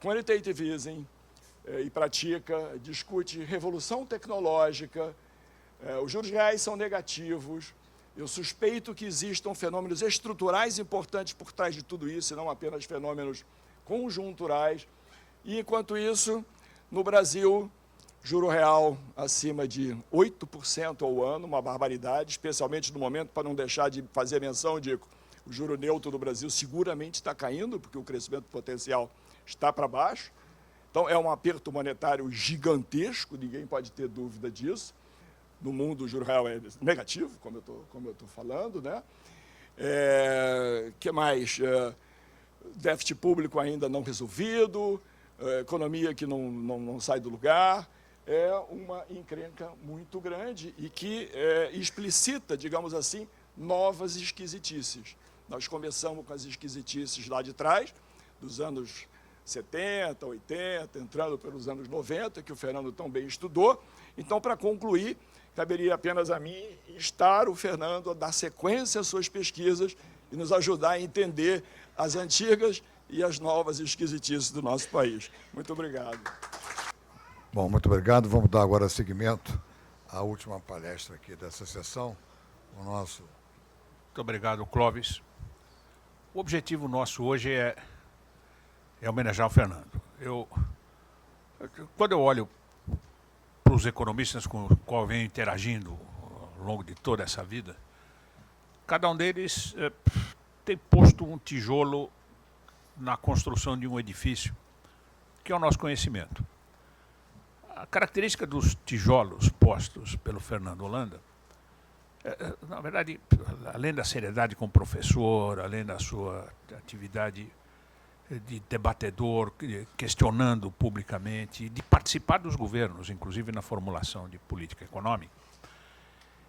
quantitative easing e pratica, discute revolução tecnológica, os juros reais são negativos, eu suspeito que existam fenômenos estruturais importantes por trás de tudo isso, e não apenas fenômenos conjunturais. E, enquanto isso, no Brasil, juro real acima de 8% ao ano, uma barbaridade, especialmente no momento, para não deixar de fazer menção, Dico, o juro neutro do Brasil seguramente está caindo, porque o crescimento potencial está para baixo. Então, é um aperto monetário gigantesco, ninguém pode ter dúvida disso. No mundo, o juro real é negativo, como eu estou falando, né? Que mais? Déficit público ainda não resolvido, economia que não sai do lugar. É uma encrenca muito grande e que explicita, digamos assim, novas esquisitices. Nós começamos com as esquisitices lá de trás, dos anos 70, 80, entrando pelos anos 90, que o Fernando tão bem estudou. Então, para concluir, caberia apenas a mim instar o Fernando a dar sequência às suas pesquisas e nos ajudar a entender as antigas e as novas esquisitices do nosso país. Muito obrigado. Bom, muito obrigado. Vamos dar agora seguimento à última palestra aqui dessa sessão. Muito obrigado, Clóvis. O objetivo nosso hoje é homenagear o Fernando. Quando eu olho para os economistas com os quais eu venho interagindo ao longo de toda essa vida, cada um deles tem posto um tijolo na construção de um edifício, que é o nosso conhecimento. A característica dos tijolos postos pelo Fernando Holanda Na verdade, além da seriedade como professor, além da sua atividade de debatedor, questionando publicamente, de participar dos governos, inclusive na formulação de política econômica,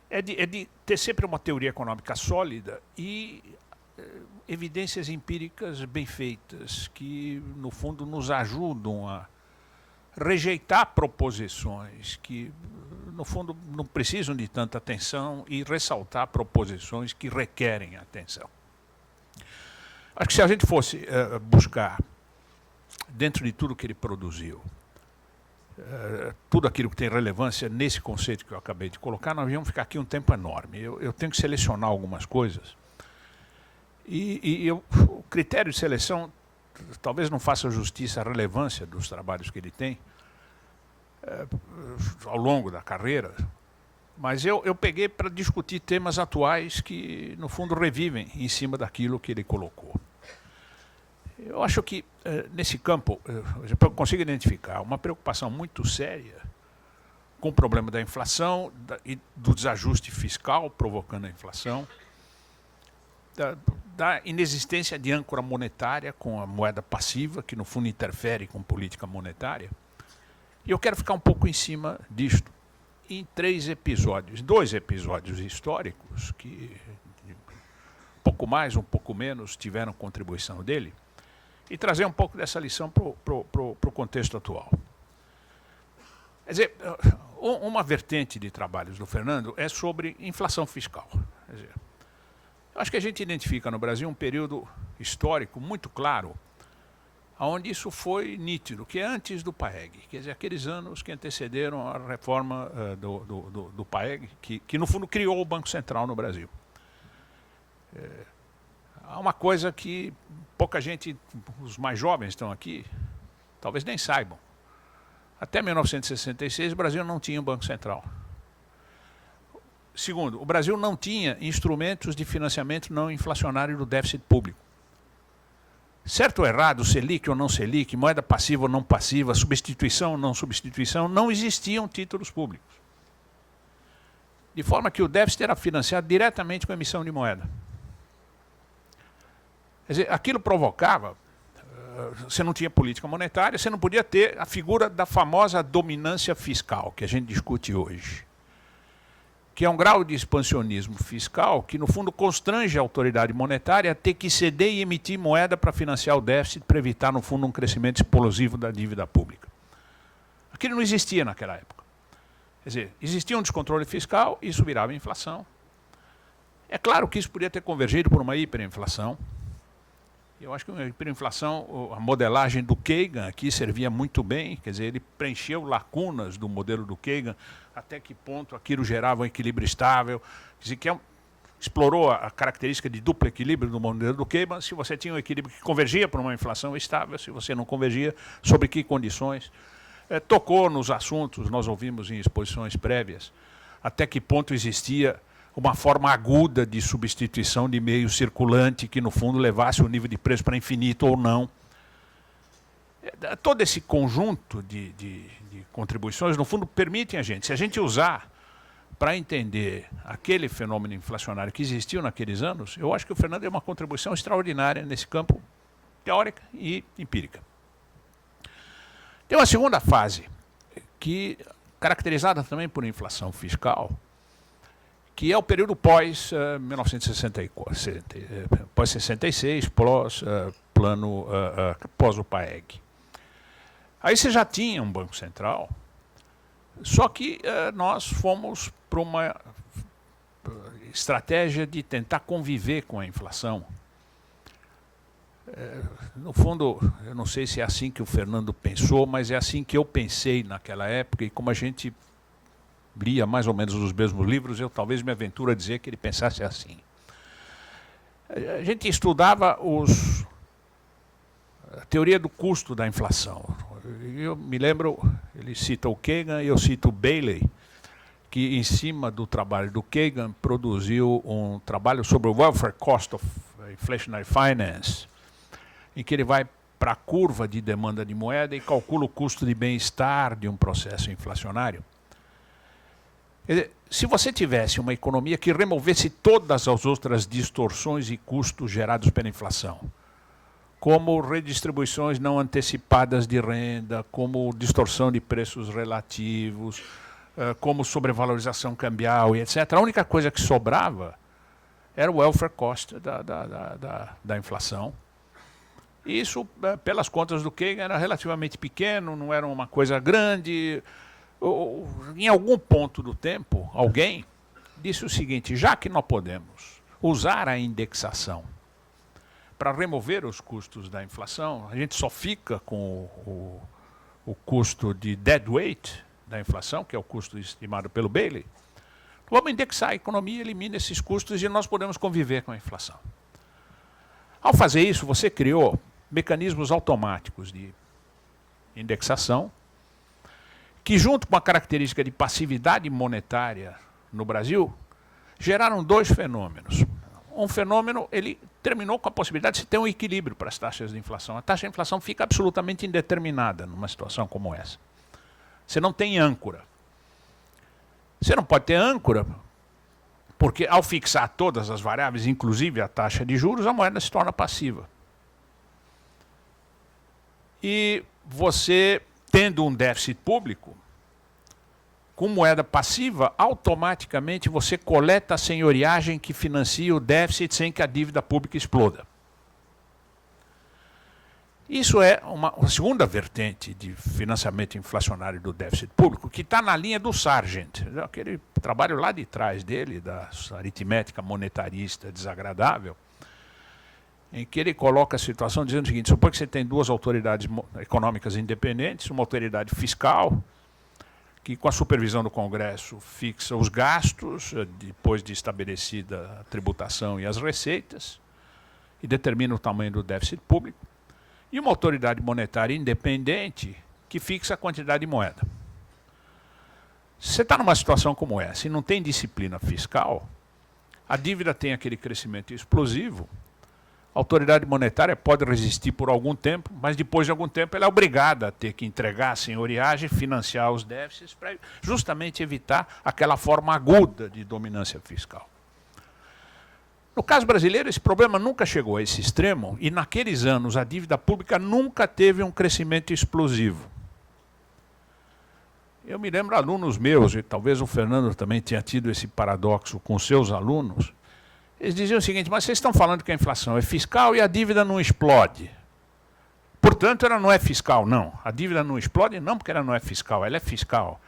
é de ter sempre uma teoria econômica sólida e evidências empíricas bem feitas, que, no fundo, nos ajudam a rejeitar proposições que, no fundo, não precisam de tanta atenção e ressaltar proposições que requerem atenção. Acho que se a gente fosse buscar, dentro de tudo que ele produziu, tudo aquilo que tem relevância nesse conceito que eu acabei de colocar, nós íamos ficar aqui um tempo enorme. Eu tenho que selecionar algumas coisas. O critério de seleção talvez não faça justiça à relevância dos trabalhos que ele tem ao longo da carreira, mas eu peguei para discutir temas atuais que, no fundo, revivem em cima daquilo que ele colocou. Eu acho que, nesse campo, eu consigo identificar uma preocupação muito séria com o problema da inflação e do desajuste fiscal provocando a inflação, da inexistência de âncora monetária com a moeda passiva, que, no fundo, interfere com política monetária. E eu quero ficar um pouco em cima disto, em 3 episódios, 2 episódios históricos, que um pouco mais, um pouco menos, tiveram contribuição dele, e trazer um pouco dessa lição para o contexto atual. Quer dizer, uma vertente de trabalhos do Fernando é sobre inflação fiscal. Quer dizer, eu acho que a gente identifica no Brasil um período histórico muito claro, onde isso foi nítido, que é antes do PAEG, quer dizer, aqueles anos que antecederam a reforma do PAEG, que no fundo criou o Banco Central no Brasil. Há uma coisa que pouca gente, os mais jovens estão aqui, talvez nem saibam. Até 1966 o Brasil não tinha um Banco Central. Segundo, o Brasil não tinha instrumentos de financiamento não inflacionário do déficit público. Certo ou errado, Selic ou não Selic, moeda passiva ou não passiva, substituição ou não substituição, não existiam títulos públicos. De forma que o déficit era financiado diretamente com a emissão de moeda. Quer dizer, aquilo provocava, você não tinha política monetária, você não podia ter a figura da famosa dominância fiscal, que a gente discute hoje, que é um grau de expansionismo fiscal que, no fundo, constrange a autoridade monetária a ter que ceder e emitir moeda para financiar o déficit, para evitar, no fundo, um crescimento explosivo da dívida pública. Aquilo não existia naquela época. Quer dizer, existia um descontrole fiscal e isso virava inflação. É claro que isso podia ter convergido por uma hiperinflação. Eu acho que a hiperinflação, a modelagem do Kagan aqui servia muito bem, quer dizer, ele preencheu lacunas do modelo do Kagan, até que ponto aquilo gerava um equilíbrio estável, quer dizer, explorou a característica de duplo equilíbrio do modelo do Kagan, se você tinha um equilíbrio que convergia para uma inflação estável, se você não convergia, sobre que condições. Tocou nos assuntos, nós ouvimos em exposições prévias, até que ponto existia uma forma aguda de substituição de meio circulante que, no fundo, levasse o nível de preço para infinito ou não. Todo esse conjunto de contribuições, no fundo, permitem a gente, se a gente usar para entender aquele fenômeno inflacionário que existiu naqueles anos, eu acho que o Fernando é uma contribuição extraordinária nesse campo teórica e empírica. Tem uma segunda fase, caracterizada também por inflação fiscal, que é o período pós-66, pós o PAEG. Aí você já tinha um Banco Central, só que nós fomos para uma estratégia de tentar conviver com a inflação. No fundo, eu não sei se é assim que o Fernando pensou, mas é assim que eu pensei naquela época, e como a gente lia mais ou menos os mesmos livros, eu talvez me aventuro a dizer que ele pensasse assim. A gente estudava a teoria do custo da inflação. Eu me lembro, ele cita o Kagan e eu cito o Bailey, que em cima do trabalho do Kagan produziu um trabalho sobre o Welfare Cost of Inflationary Finance, em que ele vai para a curva de demanda de moeda e calcula o custo de bem-estar de um processo inflacionário. Quer dizer, se você tivesse uma economia que removesse todas as outras distorções e custos gerados pela inflação, como redistribuições não antecipadas de renda, como distorção de preços relativos, como sobrevalorização cambial e etc., a única coisa que sobrava era o welfare cost da inflação. Isso, pelas contas do Kagan, era relativamente pequeno, não era uma coisa grande. Em algum ponto do tempo, alguém disse o seguinte: já que nós podemos usar a indexação para remover os custos da inflação, a gente só fica com o custo de deadweight da inflação, que é o custo estimado pelo Bailey. Vamos indexar a economia, elimina esses custos e nós podemos conviver com a inflação. Ao fazer isso, você criou mecanismos automáticos de indexação, que junto com a característica de passividade monetária no Brasil, geraram dois fenômenos. Um fenômeno, ele terminou com a possibilidade de se ter um equilíbrio para as taxas de inflação. A taxa de inflação fica absolutamente indeterminada numa situação como essa. Você não tem âncora. Você não pode ter âncora, porque ao fixar todas as variáveis, inclusive a taxa de juros, a moeda se torna passiva. E você, tendo um déficit público, com moeda passiva, automaticamente você coleta a senhoriagem que financia o déficit sem que a dívida pública exploda. Isso é uma segunda vertente de financiamento inflacionário do déficit público, que está na linha do Sargent, aquele trabalho lá de trás dele, da aritmética monetarista desagradável, em que ele coloca a situação dizendo o seguinte: supõe que você tem duas autoridades econômicas independentes, uma autoridade fiscal, que com a supervisão do Congresso fixa os gastos, depois de estabelecida a tributação e as receitas, e determina o tamanho do déficit público, e uma autoridade monetária independente que fixa a quantidade de moeda. Se você está numa situação como essa e não tem disciplina fiscal, a dívida tem aquele crescimento explosivo, a autoridade monetária pode resistir por algum tempo, mas depois de algum tempo ela é obrigada a ter que entregar a senhoriagem, financiar os déficits, para justamente evitar aquela forma aguda de dominância fiscal. No caso brasileiro, esse problema nunca chegou a esse extremo e naqueles anos a dívida pública nunca teve um crescimento explosivo. Eu me lembro alunos meus, e talvez o Fernando também tenha tido esse paradoxo com seus alunos, eles diziam o seguinte: mas vocês estão falando que a inflação é fiscal e a dívida não explode. Portanto, ela não é fiscal. Não, a dívida não explode não porque ela não é fiscal, ela é fiscal.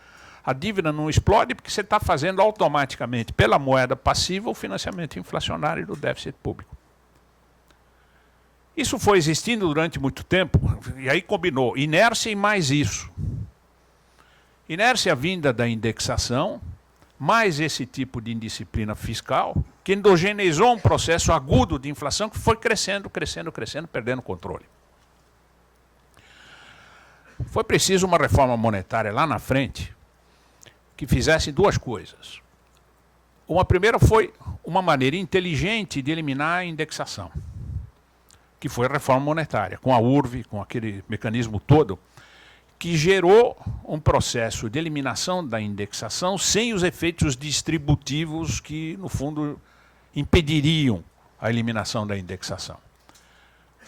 A dívida não explode porque você está fazendo automaticamente, pela moeda passiva, o financiamento inflacionário do déficit público. Isso foi existindo durante muito tempo, e aí combinou inércia e mais isso. Inércia vinda da indexação, mais esse tipo de indisciplina fiscal, que endogeneizou um processo agudo de inflação que foi crescendo, crescendo, crescendo, perdendo o controle. Foi preciso uma reforma monetária lá na frente que fizesse duas coisas. Uma primeira foi uma maneira inteligente de eliminar a indexação, que foi a reforma monetária, com a URV, com aquele mecanismo todo, que gerou um processo de eliminação da indexação sem os efeitos distributivos que, no fundo, impediriam a eliminação da indexação.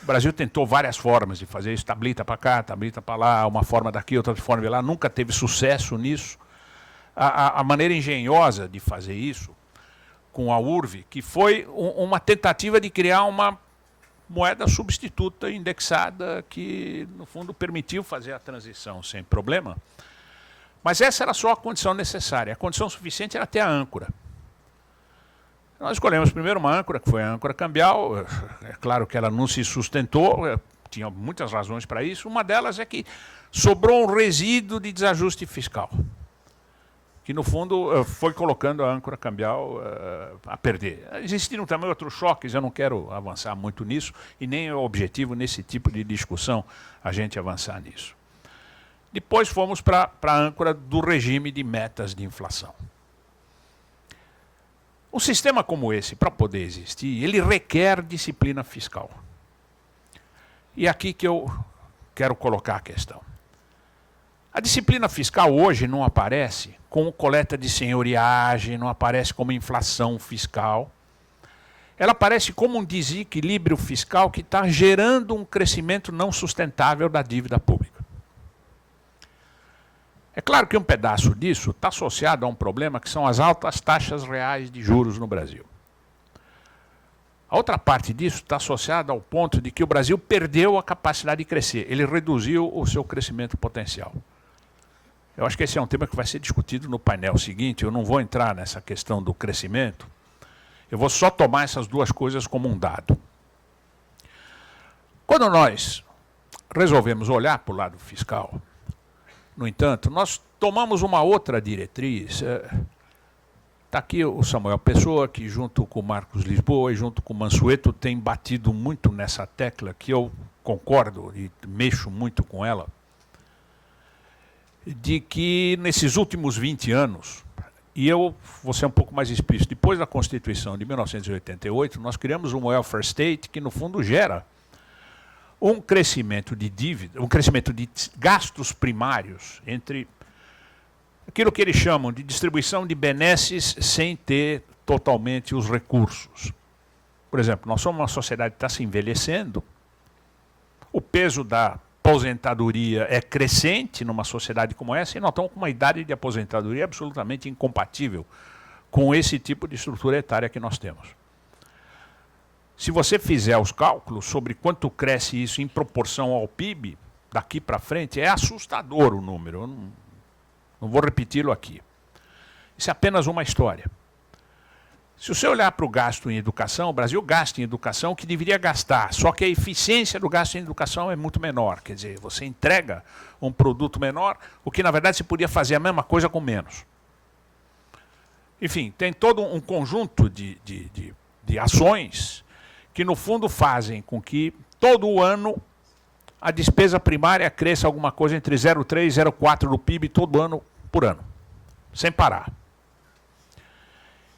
O Brasil tentou várias formas de fazer isso, tablita para cá, tablita para lá, uma forma daqui, outra forma de lá, nunca teve sucesso nisso. A maneira engenhosa de fazer isso, com a URV, que foi uma tentativa de criar uma moeda substituta indexada que, no fundo, permitiu fazer a transição sem problema. Mas essa era só a condição necessária. A condição suficiente era ter a âncora. Nós escolhemos primeiro uma âncora, que foi a âncora cambial. É claro que ela não se sustentou, tinha muitas razões para isso. Uma delas é que sobrou um resíduo de desajuste fiscal, que, no fundo, foi colocando a âncora cambial a perder. Existiram também outros choques, eu não quero avançar muito nisso, e nem é o objetivo, nesse tipo de discussão, a gente avançar nisso. Depois fomos para a âncora do regime de metas de inflação. Um sistema como esse, para poder existir, ele requer disciplina fiscal. E é aqui que eu quero colocar a questão. A disciplina fiscal hoje não aparece como coleta de senhoriagem, não aparece como inflação fiscal. Ela aparece como um desequilíbrio fiscal que está gerando um crescimento não sustentável da dívida pública. É claro que um pedaço disso está associado a um problema que são as altas taxas reais de juros no Brasil. A outra parte disso está associada ao ponto de que o Brasil perdeu a capacidade de crescer. Ele reduziu o seu crescimento potencial. Eu acho que esse é um tema que vai ser discutido no painel seguinte. Eu não vou entrar nessa questão do crescimento. Eu vou só tomar essas duas coisas como um dado. Quando nós resolvemos olhar para o lado fiscal, no entanto, nós tomamos uma outra diretriz. Está aqui o Samuel Pessoa, que junto com o Marcos Lisboa e junto com o Mansueto tem batido muito nessa tecla, que eu concordo e mexo muito com ela, de que nesses últimos 20 anos, e eu vou ser um pouco mais explícito, depois da Constituição de 1988, nós criamos um welfare state que, no fundo, gera um crescimento de dívida, um crescimento de gastos primários entre aquilo que eles chamam de distribuição de benesses sem ter totalmente os recursos. Por exemplo, nós somos uma sociedade que está se envelhecendo, o peso da aposentadoria é crescente numa sociedade como essa, e nós estamos com uma idade de aposentadoria absolutamente incompatível com esse tipo de estrutura etária que nós temos. Se você fizer os cálculos sobre quanto cresce isso em proporção ao PIB, daqui para frente, é assustador o número. Eu não vou repeti-lo aqui. Isso é apenas uma história. Se você olhar para o gasto em educação, o Brasil gasta em educação o que deveria gastar, só que a eficiência do gasto em educação é muito menor. Quer dizer, você entrega um produto menor, o que na verdade se podia fazer a mesma coisa com menos. Enfim, tem todo um conjunto de ações que no fundo fazem com que todo ano a despesa primária cresça alguma coisa entre 0,3 e 0,4 do PIB todo ano por ano, sem parar.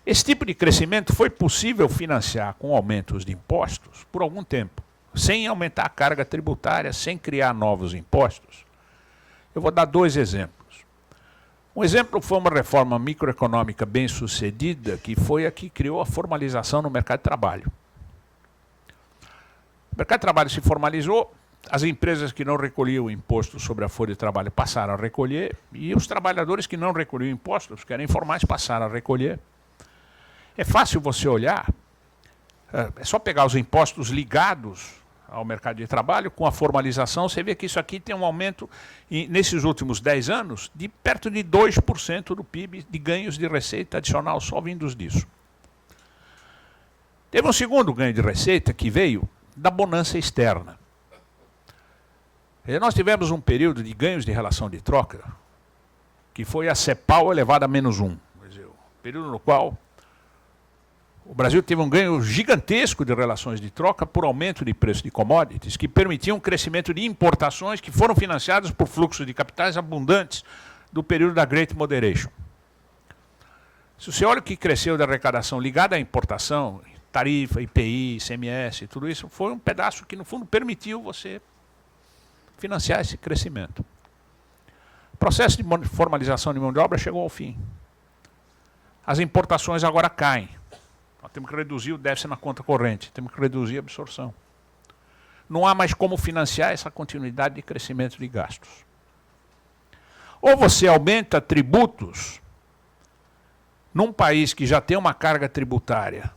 Esse tipo de crescimento foi possível financiar com aumentos de impostos por algum tempo, sem aumentar a carga tributária, sem criar novos impostos. Eu vou dar dois exemplos. Um exemplo foi uma reforma microeconômica bem sucedida, que foi a que criou a formalização no mercado de trabalho. O mercado de trabalho se formalizou, as empresas que não recolhiam o imposto sobre a folha de trabalho passaram a recolher, e os trabalhadores que não recolhiam impostos, que eram informais, passaram a recolher. É fácil você olhar, é só pegar os impostos ligados ao mercado de trabalho, com a formalização, você vê que isso aqui tem um aumento, nesses últimos 10 anos, de perto de 2% do PIB de ganhos de receita adicional só vindos disso. Teve um segundo ganho de receita que veio da bonança externa. E nós tivemos um período de ganhos de relação de troca, que foi a CEPAL elevada a -1. Quer dizer, o período no qual o Brasil teve um ganho gigantesco de relações de troca por aumento de preço de commodities, que permitiam um crescimento de importações que foram financiadas por fluxos de capitais abundantes do período da Great Moderation. Se você olha o que cresceu da arrecadação ligada à importação, tarifa, IPI, ICMS, tudo isso, foi um pedaço que, no fundo, permitiu você financiar esse crescimento. O processo de formalização de mão de obra chegou ao fim. As importações agora caem. Nós temos que reduzir o déficit na conta corrente, temos que reduzir a absorção. Não há mais como financiar essa continuidade de crescimento de gastos. Ou você aumenta tributos num país que já tem uma carga tributária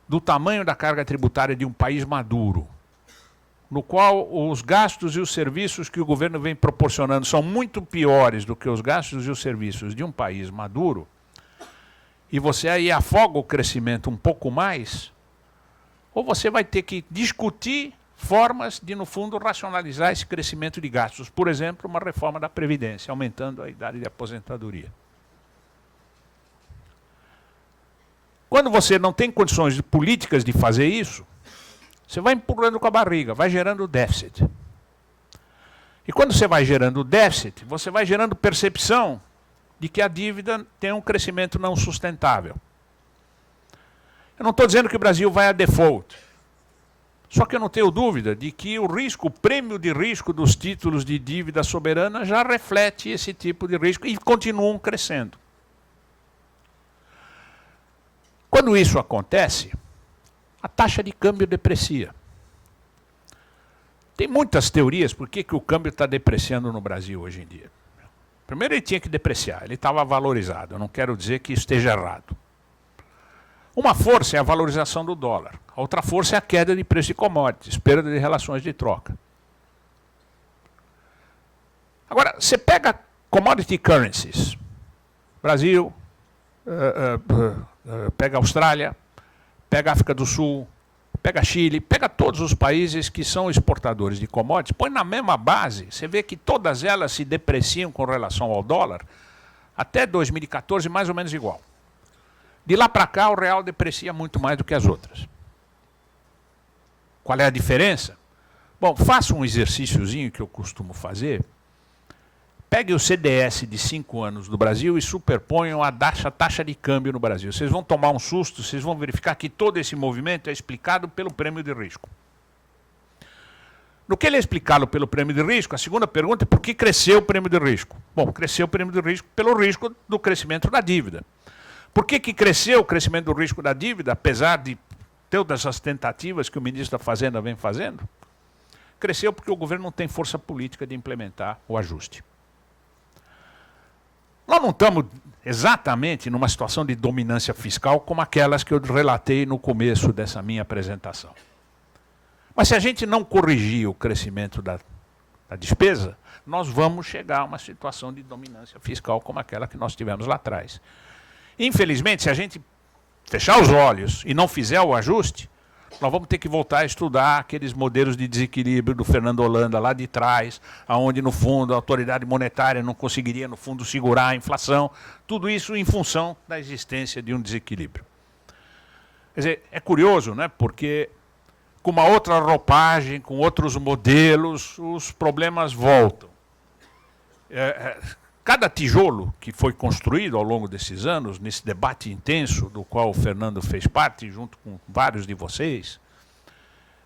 do tamanho da carga tributária de um país maduro, no qual os gastos e os serviços que o governo vem proporcionando são muito piores do que os gastos e os serviços de um país maduro, e você aí afoga o crescimento um pouco mais, ou você vai ter que discutir formas de, no fundo, racionalizar esse crescimento de gastos. Por exemplo, uma reforma da Previdência, aumentando a idade de aposentadoria. Quando você não tem condições políticas de fazer isso, você vai empurrando com a barriga, vai gerando déficit. E quando você vai gerando déficit, você vai gerando percepção de que a dívida tem um crescimento não sustentável. Eu não estou dizendo que o Brasil vai a default. Só que eu não tenho dúvida de que o risco, o prêmio de risco dos títulos de dívida soberana já reflete esse tipo de risco e continuam crescendo. Quando isso acontece, a taxa de câmbio deprecia. Tem muitas teorias por que o câmbio está depreciando no Brasil hoje em dia. Primeiro, ele tinha que depreciar, ele estava valorizado. Eu não quero dizer que esteja errado. Uma força é a valorização do dólar. A outra força é a queda de preço de commodities, perda de relações de troca. Agora, você pega commodity currencies, Brasil, pega Austrália, pega África do Sul, pega Chile, pega todos os países que são exportadores de commodities, põe na mesma base, você vê que todas elas se depreciam com relação ao dólar, até 2014 mais ou menos igual. De lá para cá, o real deprecia muito mais do que as outras. Qual é a diferença? Bom, faça um exercíciozinho que eu costumo fazer. Pegue o CDS de 5 anos do Brasil e superponham a taxa de câmbio no Brasil. Vocês vão tomar um susto, vocês vão verificar que todo esse movimento é explicado pelo prêmio de risco. No que ele é explicado pelo prêmio de risco, a segunda pergunta é por que cresceu o prêmio de risco? Bom, cresceu o prêmio de risco pelo risco do crescimento da dívida. Por que cresceu o crescimento do risco da dívida, apesar de todas as tentativas que o ministro da Fazenda vem fazendo? Cresceu porque o governo não tem força política de implementar o ajuste. Nós não estamos exatamente numa situação de dominância fiscal como aquelas que eu relatei no começo dessa minha apresentação. Mas se a gente não corrigir o crescimento da despesa, nós vamos chegar a uma situação de dominância fiscal como aquela que nós tivemos lá atrás. Infelizmente, se a gente fechar os olhos e não fizer o ajuste, nós vamos ter que voltar a estudar aqueles modelos de desequilíbrio do Fernando Holanda lá de trás, onde, no fundo, a autoridade monetária não conseguiria, no fundo, segurar a inflação. Tudo isso em função da existência de um desequilíbrio. Quer dizer, é curioso, né? Porque com uma outra roupagem, com outros modelos, os problemas voltam. Cada tijolo que foi construído ao longo desses anos, nesse debate intenso do qual o Fernando fez parte, junto com vários de vocês,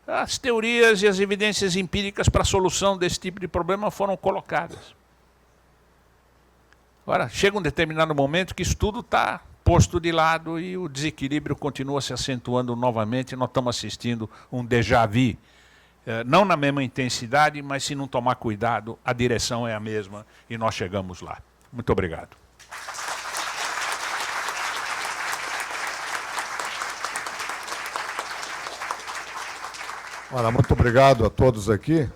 as teorias e as evidências empíricas para a solução desse tipo de problema foram colocadas. Agora, chega um determinado momento que isso tudo está posto de lado e o desequilíbrio continua se acentuando novamente, e nós estamos assistindo um déjà vu. Não na mesma intensidade, mas se não tomar cuidado, a direção é a mesma e nós chegamos lá. Muito obrigado. Olha, muito obrigado a todos aqui.